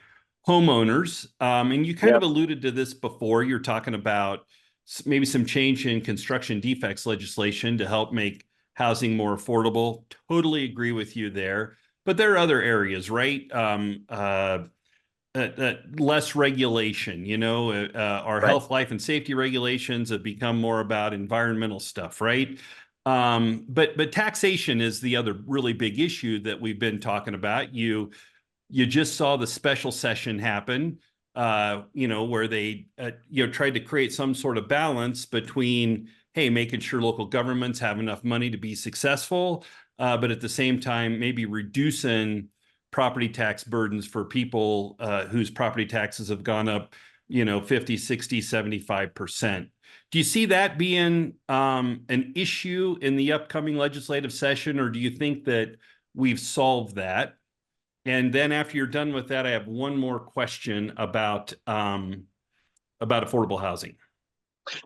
homeowners. And you kind of alluded to this before. You're talking about maybe some change in construction defects legislation to help make housing more affordable. Totally agree with you there. But there are other areas, right? Less regulation, our health, life, and safety regulations have become more about environmental stuff, right? But taxation is the other really big issue that we've been talking about. You just saw the special session happen, where they, tried to create some sort of balance between, hey, making sure local governments have enough money to be successful, but at the same time, maybe reducing property tax burdens for people whose property taxes have gone up, 50, 60, 75%. Do you see that being an issue in the upcoming legislative session, or do you think that we've solved that? And then after you're done with that, I have one more question about affordable housing.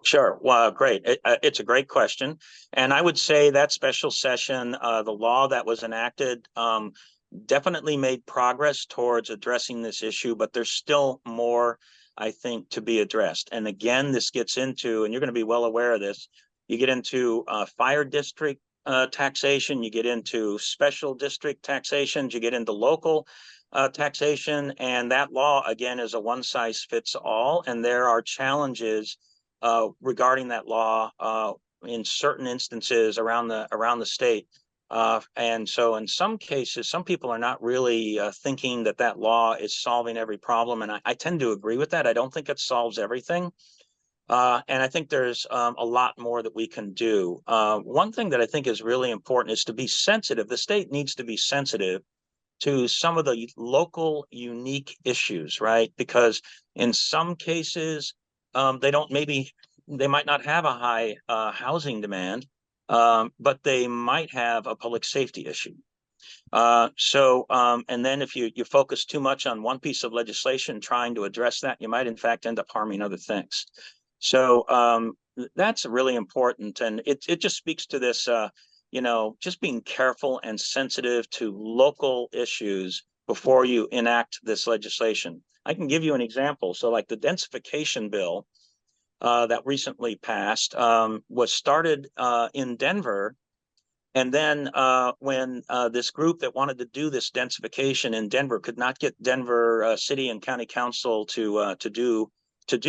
Sure. Well, great. It's a great question. And I would say that special session, the law that was enacted, definitely made progress towards addressing this issue, but there's still more, I think, to be addressed. And again, this gets into, and you're going to be well aware of this, you get into fire district taxation, you get into special district taxations, you get into local taxation, and that law, again, is a one size fits all. And there are challenges regarding that law in certain instances around the state. And so in some cases, some people are not really thinking that law is solving every problem. And I tend to agree with that. I don't think it solves everything. And I think there's a lot more that we can do. One thing that I think is really important is to be sensitive. The state needs to be sensitive to some of the local unique issues, right? Because in some cases, they might not have a high housing demand, but they might have a public safety issue. And then if you focus too much on one piece of legislation trying to address that, you might in fact end up harming other things. So that's really important, and it just speaks to this, just being careful and sensitive to local issues before you enact this legislation. I can give you an example. So, like the densification bill that recently passed was started in Denver. And then when this group that wanted to do this densification in Denver could not get Denver City and County Council to do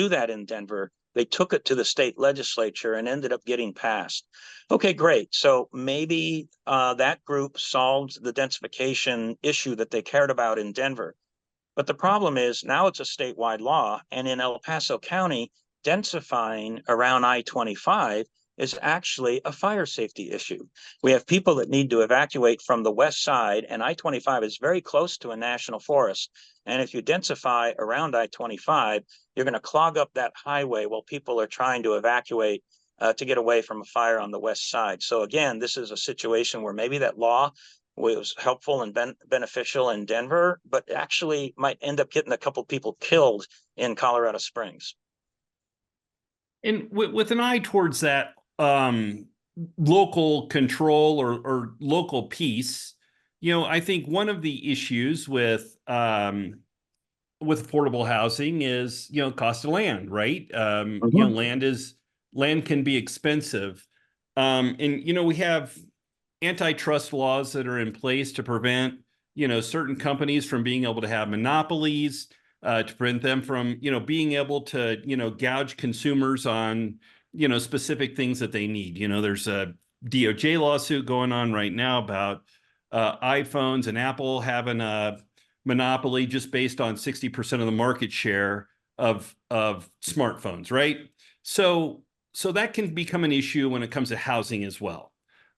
that in Denver, they took it to the state legislature and ended up getting passed. Okay, great. So maybe that group solved the densification issue that they cared about in Denver. But the problem is now it's a statewide law, and in El Paso County, densifying around I-25 is actually a fire safety issue. We have people that need to evacuate from the west side, and I-25 is very close to a national forest. And if you densify around I-25, you're going to clog up that highway while people are trying to evacuate to get away from a fire on the west side. So again, this is a situation where maybe that law was helpful and beneficial in Denver, but actually might end up getting a couple people killed in Colorado Springs. And with an eye towards that local control or local peace, I think one of the issues with affordable housing is, cost of land, right? Land can be expensive. And, we have antitrust laws that are in place to prevent, certain companies from being able to have monopolies, to prevent them from, being able to, gouge consumers on, specific things that they need. There's a DOJ lawsuit going on right now about iPhones and Apple having a monopoly just based on 60% of the market share of smartphones, right? So that can become an issue when it comes to housing as well.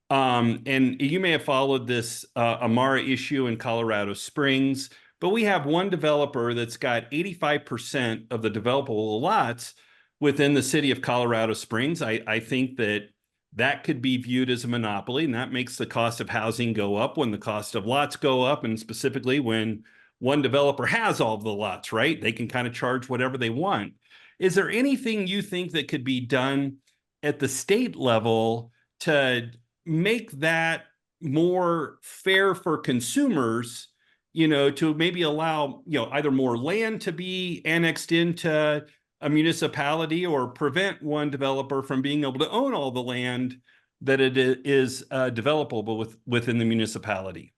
And you may have followed this Amara issue in Colorado Springs, but we have one developer that's got 85% of the developable lots within the city of Colorado Springs. I think that could be viewed as a monopoly, and that makes the cost of housing go up when the cost of lots go up, and specifically when one developer has all of the lots, right? They can kind of charge whatever they want. Is there anything you think that could be done at the state level to make that more fair for consumers, to maybe allow, either more land to be annexed into a municipality or prevent one developer from being able to own all the land that it is developable within the municipality?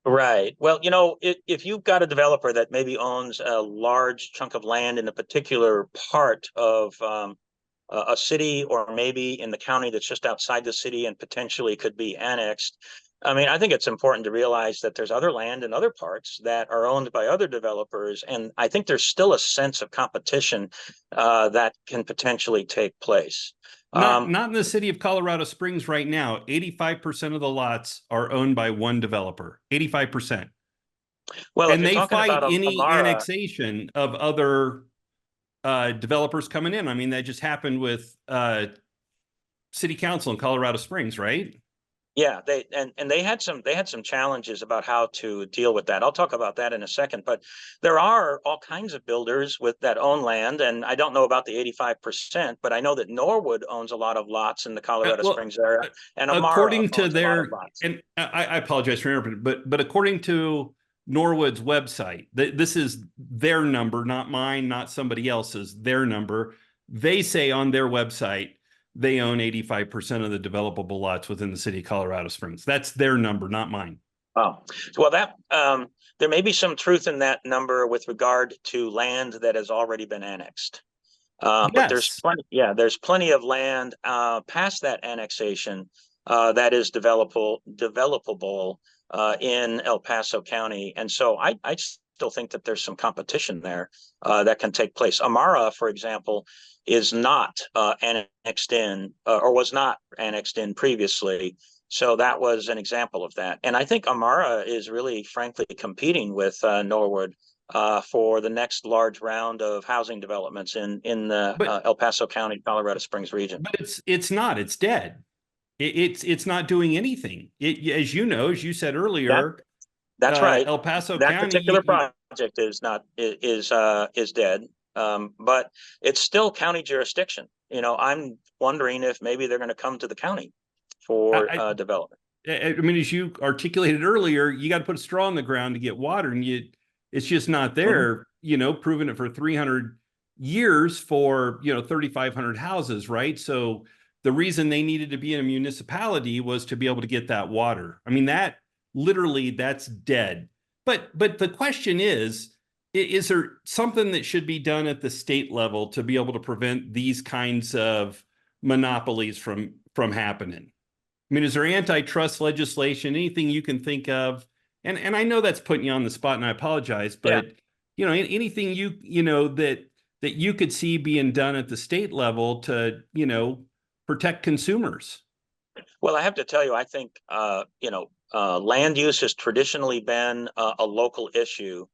Right. Well, if you've got a developer that maybe owns a large chunk of land in a particular part of a city, or maybe in the county that's just outside the city and potentially could be annexed. I mean, I think it's important to realize that there's other land in other parts that are owned by other developers. And I think there's still a sense of competition that can potentially take place. Not in the city of Colorado Springs right now. 85% of the lots are owned by one developer. 85%. Well, and they fight any annexation of other developers coming in. I mean, that just happened with city council in Colorado Springs, right? Yeah, they had some challenges about how to deal with that. I'll talk about that in a second, but there are all kinds of builders with that own land, and I don't know about the 85%, but I know that Norwood owns a lot of lots in the Colorado Springs area, and Amara according to owns a lot of lots. And I apologize for interrupting, but according to Norwood's website, this is their number, not mine, not somebody else's, their number. They say on their website they own 85% of the developable lots within the city of Colorado Springs. That's their number, not mine. Oh, well, that there may be some truth in that number with regard to land that has already been annexed. But there's plenty of land past that annexation that is developable in El Paso County, and so I still think that there's some competition there that can take place. Amara, for example, is not annexed in or was not annexed in previously. So that was an example of that. And I think Amara is really, frankly, competing with Norwood for the next large round of housing developments in the El Paso County, Colorado Springs region. But it's not. It's dead. It's not doing anything. As you know, as you said earlier, that's right. El Paso that County, particular project is dead. But it's still county jurisdiction. I'm wondering if maybe they're going to come to the county for development. I mean, as you articulated earlier, you got to put a straw in the ground to get water, and it's just not there. Proven it for 300 years for 3,500 houses, right? So the reason they needed to be in a municipality was to be able to get that water. I mean, that's dead. But the question is there something that should be done at the state level to be able to prevent these kinds of monopolies from happening? I mean, is there antitrust legislation, anything you can think of? And I know that's putting you on the spot, and I apologize, but anything that you could see being done at the state level to protect consumers? Well, I have to tell you, I think land use has traditionally been a local issue,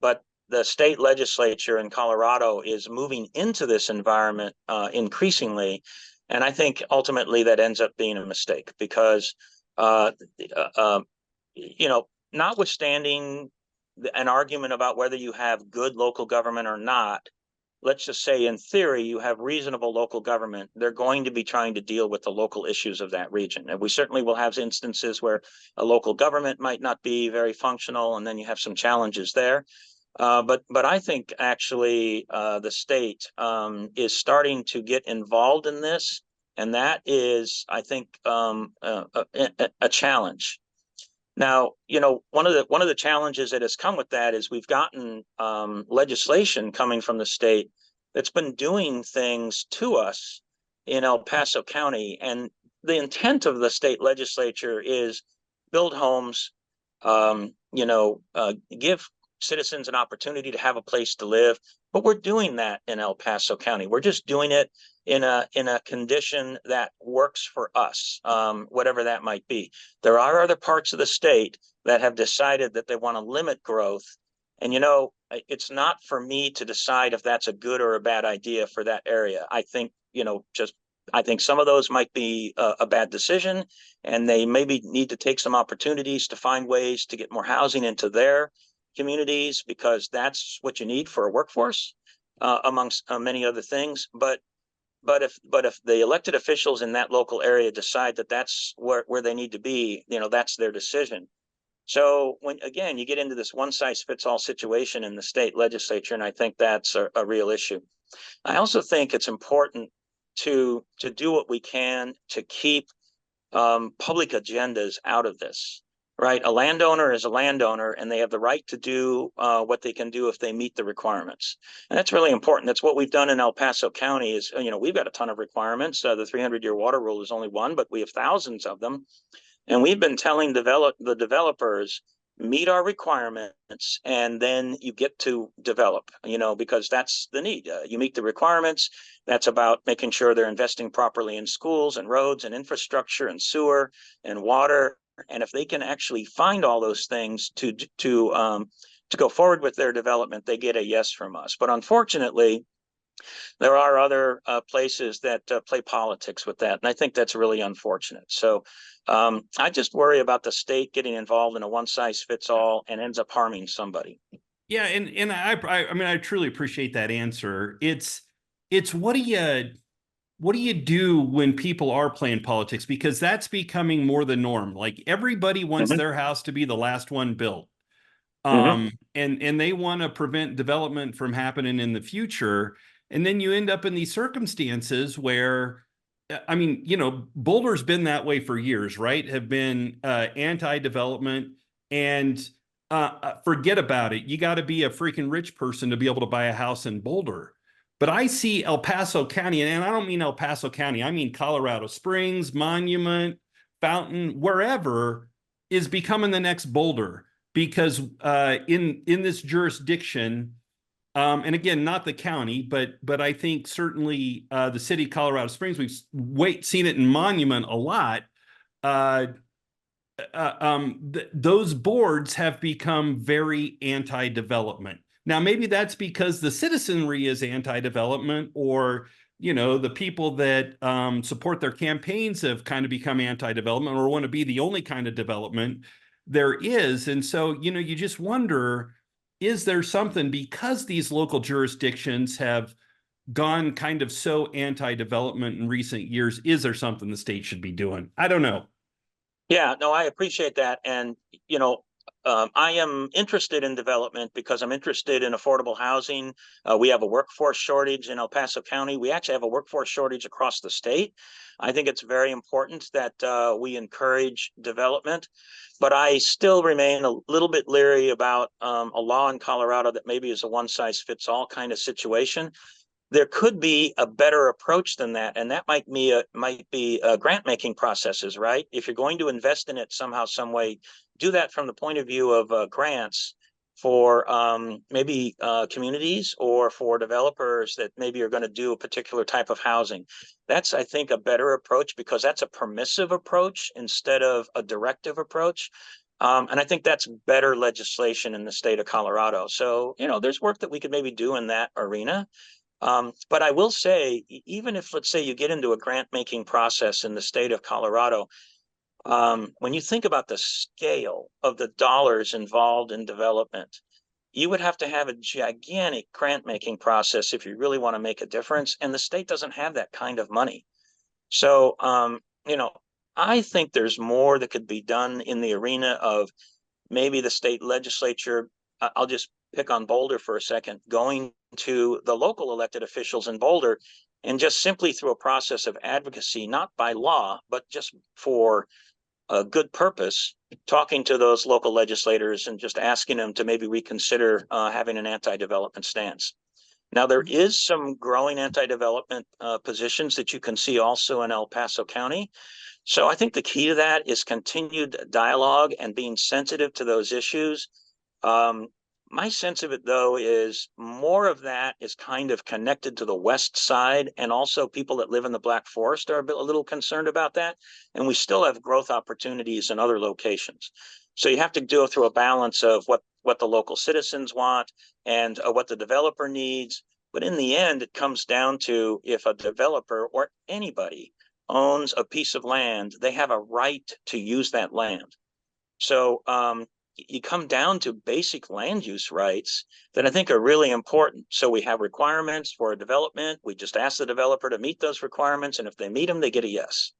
but the state legislature in Colorado is moving into this environment increasingly. And I think ultimately that ends up being a mistake because, notwithstanding an argument about whether you have good local government or not, let's just say in theory, you have reasonable local government. They're going to be trying to deal with the local issues of that region. And we certainly will have instances where a local government might not be very functional, and then you have some challenges there. But I think actually the state is starting to get involved in this, and that is, I think, a challenge. Now, one of the challenges that has come with that is we've gotten legislation coming from the state that's been doing things to us in El Paso County, and the intent of the state legislature is build homes, give citizens an opportunity to have a place to live. But we're doing that in El Paso County. We're just doing it in a condition that works for us, whatever that might be. There are other parts of the state that have decided that they want to limit growth. And, it's not for me to decide if that's a good or a bad idea for that area. I think, I think some of those might be a bad decision, and they maybe need to take some opportunities to find ways to get more housing into their communities, because that's what you need for a workforce, amongst many other things. But if the elected officials in that local area decide that that's where they need to be, that's their decision. So when, again, you get into this one size fits all situation in the state legislature, and I think that's a real issue. I also think it's important to do what we can to keep public agendas out of this. Right, a landowner is a landowner, and they have the right to do what they can do if they meet the requirements, and that's really important. That's what we've done in El Paso County. Is we've got a ton of requirements. The 300-year water rule is only one, but we have thousands of them, and we've been telling the developers, meet our requirements, and then you get to develop. Because that's the need. You meet the requirements. That's about making sure they're investing properly in schools and roads and infrastructure and sewer and water. And if they can actually find all those things to go forward with their development, they get a yes from us. But unfortunately, there are other places that play politics with that, and I think that's really unfortunate. So I just worry about the state getting involved in a one size fits all and ends up harming somebody. Yeah, and I truly appreciate that answer. It's what do you do when people are playing politics? Because that's becoming more the norm. Like, everybody wants their house to be the last one built. And they want to prevent development from happening in the future. And then you end up in these circumstances where, Boulder's been that way for years, right? Have been anti-development, and forget about it. You got to be a freaking rich person to be able to buy a house in Boulder. But I see El Paso County, and I don't mean El Paso County, I mean Colorado Springs, Monument, Fountain, wherever, is becoming the next Boulder, because in this jurisdiction, and again, not the county, but I think certainly the city of Colorado Springs, we've seen it in Monument a lot. Those boards have become very anti-development. Now, maybe that's because the citizenry is anti-development, or, the people that support their campaigns have kind of become anti-development, or want to be the only kind of development there is. And so, you just wonder, is there something, because these local jurisdictions have gone kind of so anti-development in recent years, is there something the state should be doing? I don't know. Yeah, no, I appreciate that. And, you know, I am interested in development because I'm interested in affordable housing. We have a workforce shortage in El Paso County. We actually have a workforce shortage across the state. I think it's very important that we encourage development, but I still remain a little bit leery about a law in Colorado that maybe is a one-size-fits-all kind of situation. There could be a better approach than that, and that might be grant making processes, right? If you're going to invest in it somehow, some way, do that from the point of view of grants for maybe communities or for developers that maybe are going to do a particular type of housing. That's, I think, a better approach because that's a permissive approach instead of a directive approach. And I think that's better legislation in the state of Colorado. So, you know, there's work that we could maybe do in that arena. But I will say, even if, let's say, you get into a grant making process in the state of Colorado, when you think about the scale of the dollars involved in development, you would have to have a gigantic grant making process if you really want to make a difference. And the state doesn't have that kind of money. So, you know, I think there's more that could be done in the arena of maybe the state legislature. I'll just pick on Boulder for a second, going to the local elected officials in Boulder and just simply through a process of advocacy, not by law, but just for a good purpose, talking to those local legislators and just asking them to maybe reconsider having an anti-development stance. Now, there is some growing anti-development positions that you can see also in El Paso County. So I think the key to that is continued dialogue and being sensitive to those issues. My sense of it, though, is more of that is kind of connected to the west side, and also people that live in the Black Forest are a little concerned about that. And we still have growth opportunities in other locations. So you have to go through a balance of what the local citizens want and what the developer needs. But in the end, it comes down to if a developer or anybody owns a piece of land, they have a right to use that land. So you come down to basic land use rights that I think are really important. So we have requirements for a development. We just ask the developer to meet those requirements. And if they meet them, they get a yes.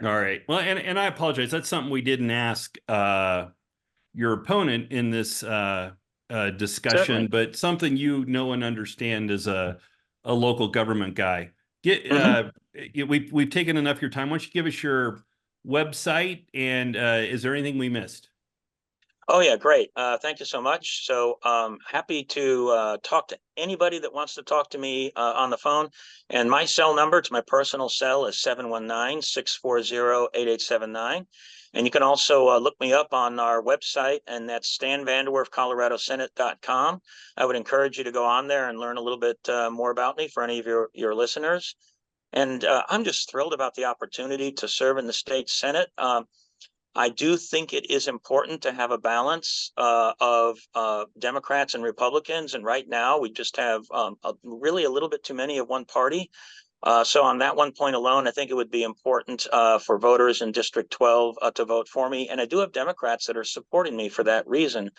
All right. Well, and I apologize. That's something we didn't ask your opponent in this discussion, Certainly. but something you know and understand as a local government guy. We've taken enough of your time. Why don't you give us your website, and is there anything we missed? Oh, yeah, great. Thank you so much. So happy to talk to anybody that wants to talk to me on the phone. And my cell number, it's my personal cell, is 719-640-8879. And you can also look me up on our website, and that's StanVanderWerf, I would encourage you to go on there and learn a little bit more about me for any of your listeners. And I'm just thrilled about the opportunity to serve in the state Senate. I do think it is important to have a balance of Democrats and Republicans. And right now, we just have really a little bit too many of one party. So on that one point alone, I think it would be important for voters in District 12 to vote for me. And I do have Democrats that are supporting me for that reason.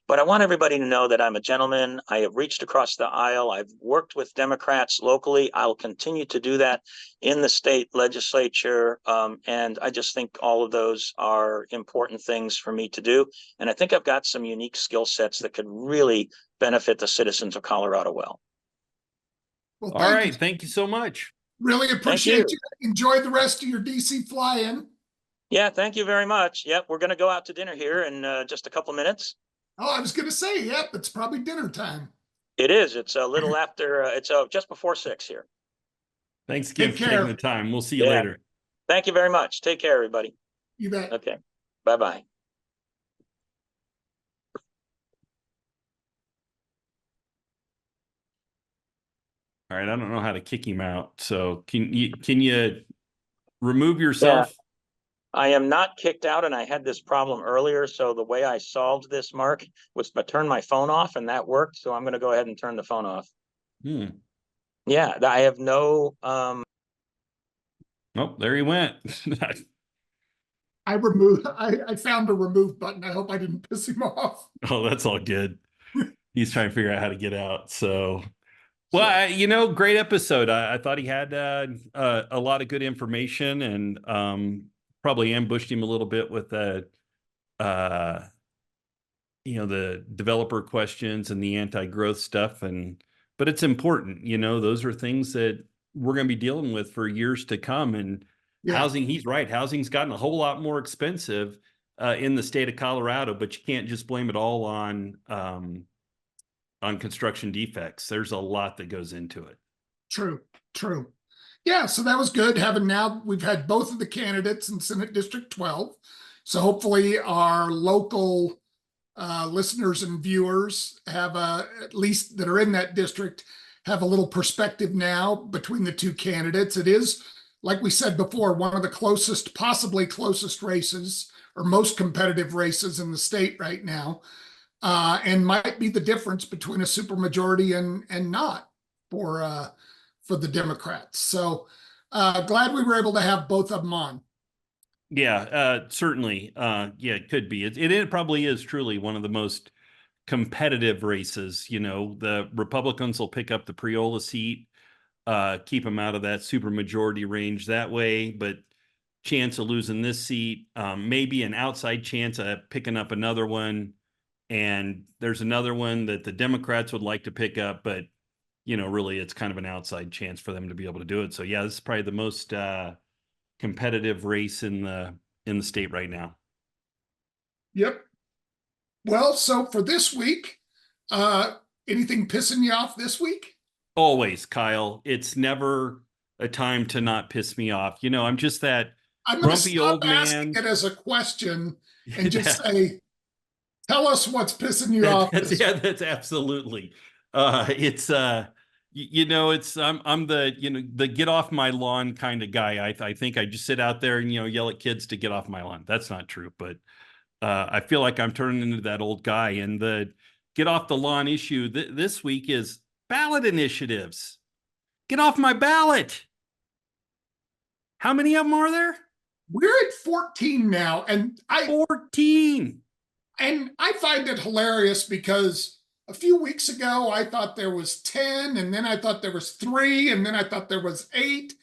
But I want everybody to know that I'm a gentleman. I have reached across the aisle. I've worked with Democrats locally. I'll continue to do that in the state legislature. And I just think all of those are important things for me to do. And I think I've got some unique skill sets that could really benefit the citizens of Colorado well. Well, All right. Thank you so much. Really appreciate you. Enjoy the rest of your DC fly-in. Yeah, thank you very much. Yep, we're going to go out to dinner here in just a couple minutes. Oh, I was going to say, yep, it's probably dinner time. It is. It's a little after, it's just before 6 here. Thanks again for taking the time. We'll see you later. Thank you very much. Take care, everybody. You bet. Okay. Bye-bye. All right, I don't know how to kick him out. So can you remove yourself? Yeah. I am not kicked out, and I had this problem earlier. So the way I solved this, Mark, was to turn my phone off, and that worked. So I'm going to go ahead and turn the phone off. Yeah, I have no. Oh, there he went. I found a remove button. I hope I didn't piss him off. Oh, that's all good. He's trying to figure out how to get out. So, well, great episode. I thought he had a lot of good information, and probably ambushed him a little bit with uh, the developer questions and the anti-growth stuff. But it's important, those are things that we're going to be dealing with for years to come. And housing, he's right. Housing's gotten a whole lot more expensive in the state of Colorado, but you can't just blame it all on construction defects. There's a lot that goes into it. True. Yeah, so that was good. We've had both of the candidates in Senate District 12. So hopefully our local listeners and viewers have at least that are in that district have a little perspective now between the two candidates. It is, like we said before, one of the possibly closest races or most competitive races in the state right now, and might be the difference between a supermajority and not for the Democrats. So glad we were able to have both of them on. Yeah, certainly. Yeah, it could be. It probably is truly one of the most competitive races. The Republicans will pick up the Priola seat, keep them out of that supermajority range that way, but chance of losing this seat, maybe an outside chance of picking up another one. And there's another one that the Democrats would like to pick up, but really it's kind of an outside chance for them to be able to do it. So yeah, this is probably the most competitive race in the state right now. Yep. Well, so for this week, anything pissing you off this week? Always, Kyle. It's never a time to not piss me off. I'm just that I'm going to grumpy stop old man. asking it as a question and just say, tell us what's pissing you off. That's absolutely. It's I'm the get off my lawn kind of guy. I think I just sit out there and yell at kids to get off my lawn. That's not true, but I feel like I'm turning into that old guy. And the get off the lawn issue this week is ballot initiatives. Get off my ballot. How many of them are there? We're at 14 now, and 14. And I find it hilarious because a few weeks ago, I thought there was 10, and then I thought there was 3, and then I thought there was 8,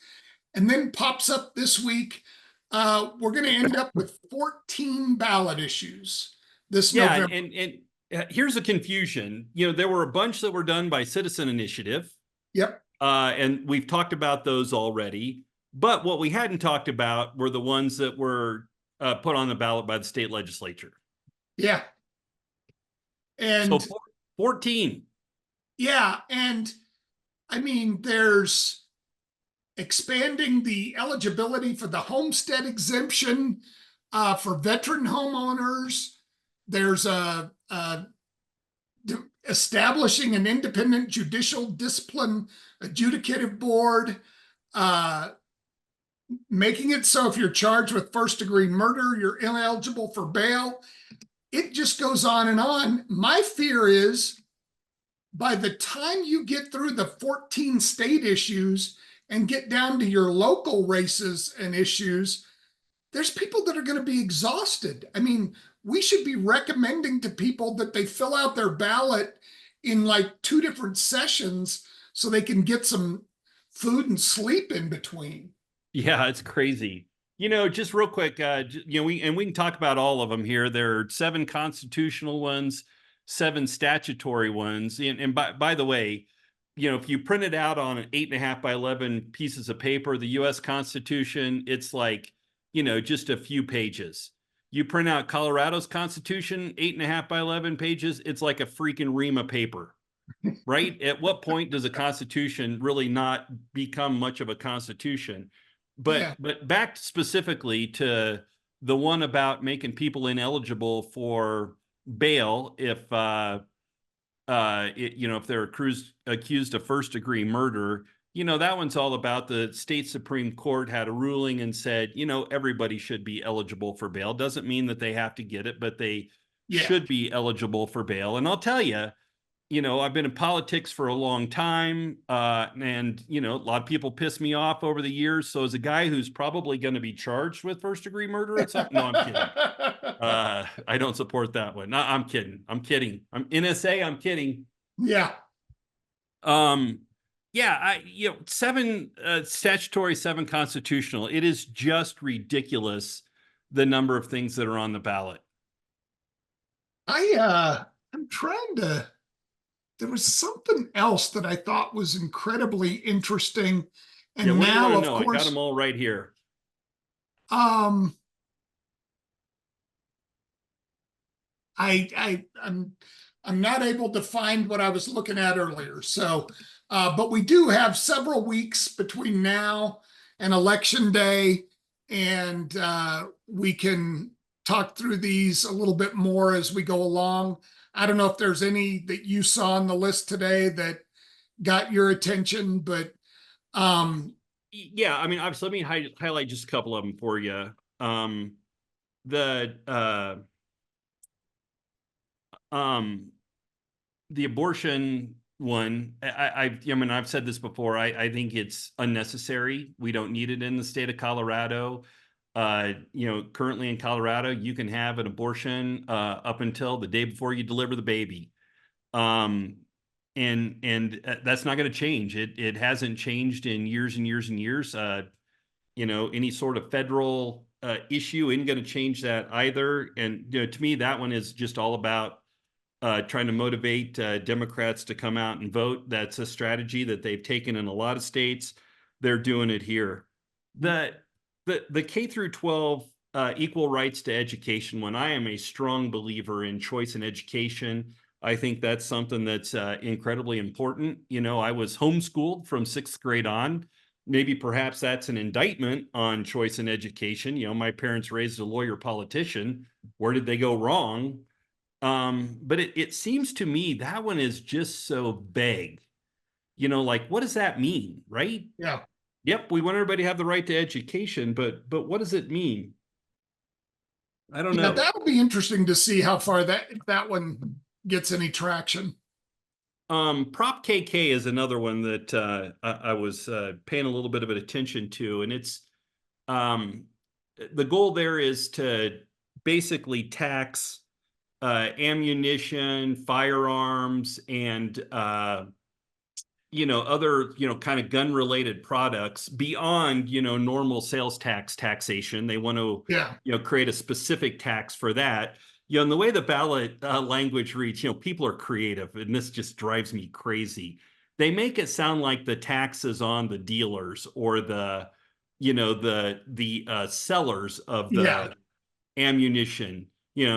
and then pops up this week. We're going to end up with 14 ballot issues this November. And here's the confusion. There were a bunch that were done by Citizen Initiative. Yep. And we've talked about those already. But what we hadn't talked about were the ones that were put on the ballot by the state legislature. Yeah. And so 14. Yeah. And I mean, there's expanding the eligibility for the homestead exemption for veteran homeowners. There's establishing an independent judicial discipline adjudicative board, making it so if you're charged with first-degree murder, you're ineligible for bail. It just goes on and on. My fear is by the time you get through the 14 state issues and get down to your local races and issues, there's people that are going to be exhausted. I mean, we should be recommending to people that they fill out their ballot in like 2 different sessions so they can get some food and sleep in between. Yeah, it's crazy. Just real quick, we can talk about all of them here. There are 7 constitutional ones, 7 statutory ones. And by the way, if you print it out on an 8.5 by 11 pieces of paper, the U.S. Constitution, it's like, just a few pages. You print out Colorado's Constitution, 8.5 by 11 pages, it's like a freaking ream of paper, right? At what point does a Constitution really not become much of a Constitution? But back specifically to the one about making people ineligible for bail if they're accused of first-degree murder, that one's all about the state Supreme Court had a ruling and said, everybody should be eligible for bail. Doesn't mean that they have to get it, but they should be eligible for bail. And I'll tell you, I've been in politics for a long time, and a lot of people piss me off over the years. So as a guy who's probably going to be charged with first-degree murder at some, no, I'm kidding. I don't support that one. No, I'm kidding. I'm kidding. I'm NSA. I'm kidding. Yeah. Yeah, 7 statutory, 7 constitutional. It is just ridiculous the number of things that are on the ballot. I'm trying to, there was something else that I thought was incredibly interesting. And Yeah, what do you now, want of to know? I got course, them all right here. I'm not able to find what I was looking at earlier. So, but we do have several weeks between now and election day, and we can talk through these a little bit more as we go along. I don't know if there's any that you saw on the list today that got your attention, but Yeah, I mean, obviously, let me highlight just a couple of them for you. The abortion one, I mean, I've said this before. I think it's unnecessary. We don't need it in the state of Colorado. Currently in Colorado, you can have an abortion up until the day before you deliver the baby. And that's not going to change. It hasn't changed in years and years and years. Any sort of federal issue isn't going to change that either. And to me, that one is just all about trying to motivate Democrats to come out and vote. That's a strategy that they've taken in a lot of states. They're doing it here. The K through 12 equal rights to education one, I am a strong believer in choice in education. I think that's something that's incredibly important. I was homeschooled from 6th grade on. Maybe perhaps that's an indictment on choice in education. My parents raised a lawyer politician. Where did they go wrong? But it seems to me that one is just so vague. Like, what does that mean, right? yeah. Yep, we want everybody to have the right to education, but what does it mean? I don't know. That'll be interesting to see how far that one gets any traction. Prop KK is another one that I was paying a little bit of attention to, and it's the goal there is to basically tax ammunition, firearms, and other kind of gun related products beyond normal sales taxation. They want to create a specific tax for that. And the way the ballot language reads, people are creative, and this just drives me crazy. They make it sound like the tax is on the dealers or the sellers of the ammunition.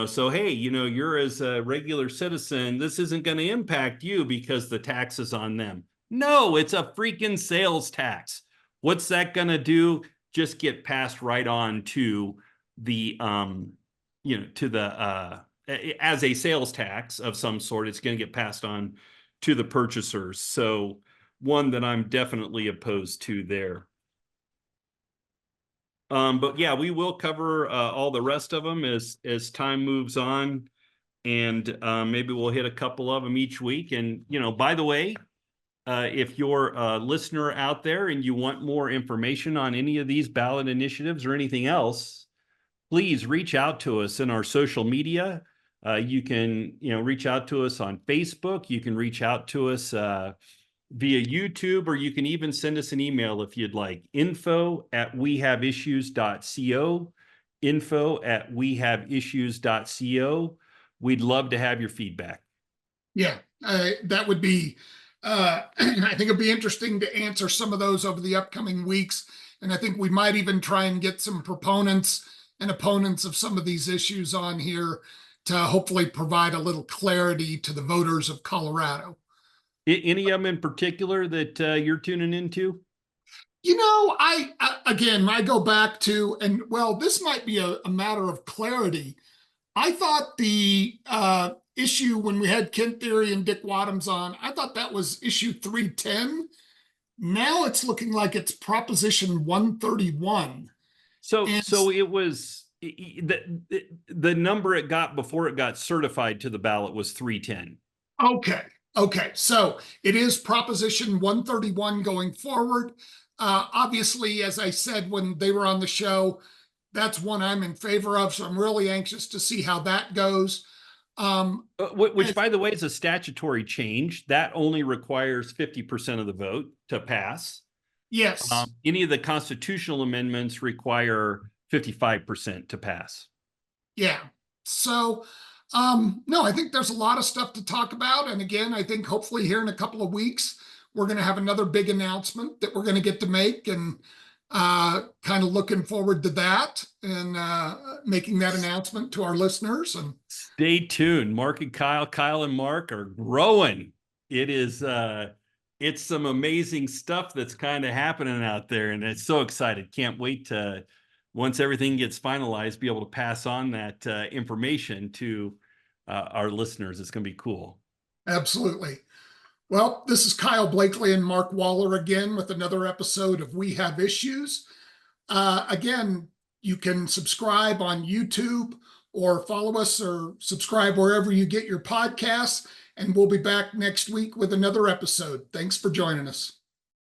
So hey, you're as a regular citizen, this isn't going to impact you because the tax is on them. No, it's a freaking sales tax. What's that going to do? Just get passed right on to the as a sales tax of some sort. It's going to get passed on to the purchasers. So one that I'm definitely opposed to there. But yeah, we will cover all the rest of them as time moves on, and maybe we'll hit a couple of them each week. And by the way, if you're a listener out there and you want more information on any of these ballot initiatives or anything else, please reach out to us in our social media. You can reach out to us on Facebook. You can reach out to us via YouTube, or you can even send us an email if you'd like. info@wehaveissues.co. info@wehaveissues.co. We'd love to have your feedback. Yeah, that would be, I think it'd be interesting to answer some of those over the upcoming weeks. And I think we might even try and get some proponents and opponents of some of these issues on here to hopefully provide a little clarity to the voters of Colorado. Any of them in particular that you're tuning into? I go back to, and well, this might be a matter of clarity. I thought the issue when we had Kent Theory and Dick Wadhams on, I thought that was issue 310. Now it's looking like it's Proposition 131. So it was the number it got before it got certified to the ballot was 310. Okay. Okay, so it is Proposition 131 going forward. Obviously, as I said when they were on the show, that's one I'm in favor of. So I'm really anxious to see how that goes. Which, as- by the way, is a statutory change that only requires 50% of the vote to pass. Yes. Any of the constitutional amendments require 55% to pass. Yeah. So, no, I think there's a lot of stuff to talk about. And again, I think hopefully here in a couple of weeks, we're going to have another big announcement that we're going to get to make, and kind of looking forward to that and making that announcement to our listeners. And Stay tuned. Mark and Kyle and Mark are growing. It is, it's some amazing stuff that's kind of happening out there, and it's so excited. Can't wait to, once everything gets finalized, be able to pass on that information to our listeners. It's going to be cool. absolutely. Well, this is Kyle Blakely and Mark Waller again with another episode of We Have Issues. Again, you can subscribe on YouTube or follow us or subscribe wherever you get your podcasts. And we'll be back next week with another episode. Thanks for joining us.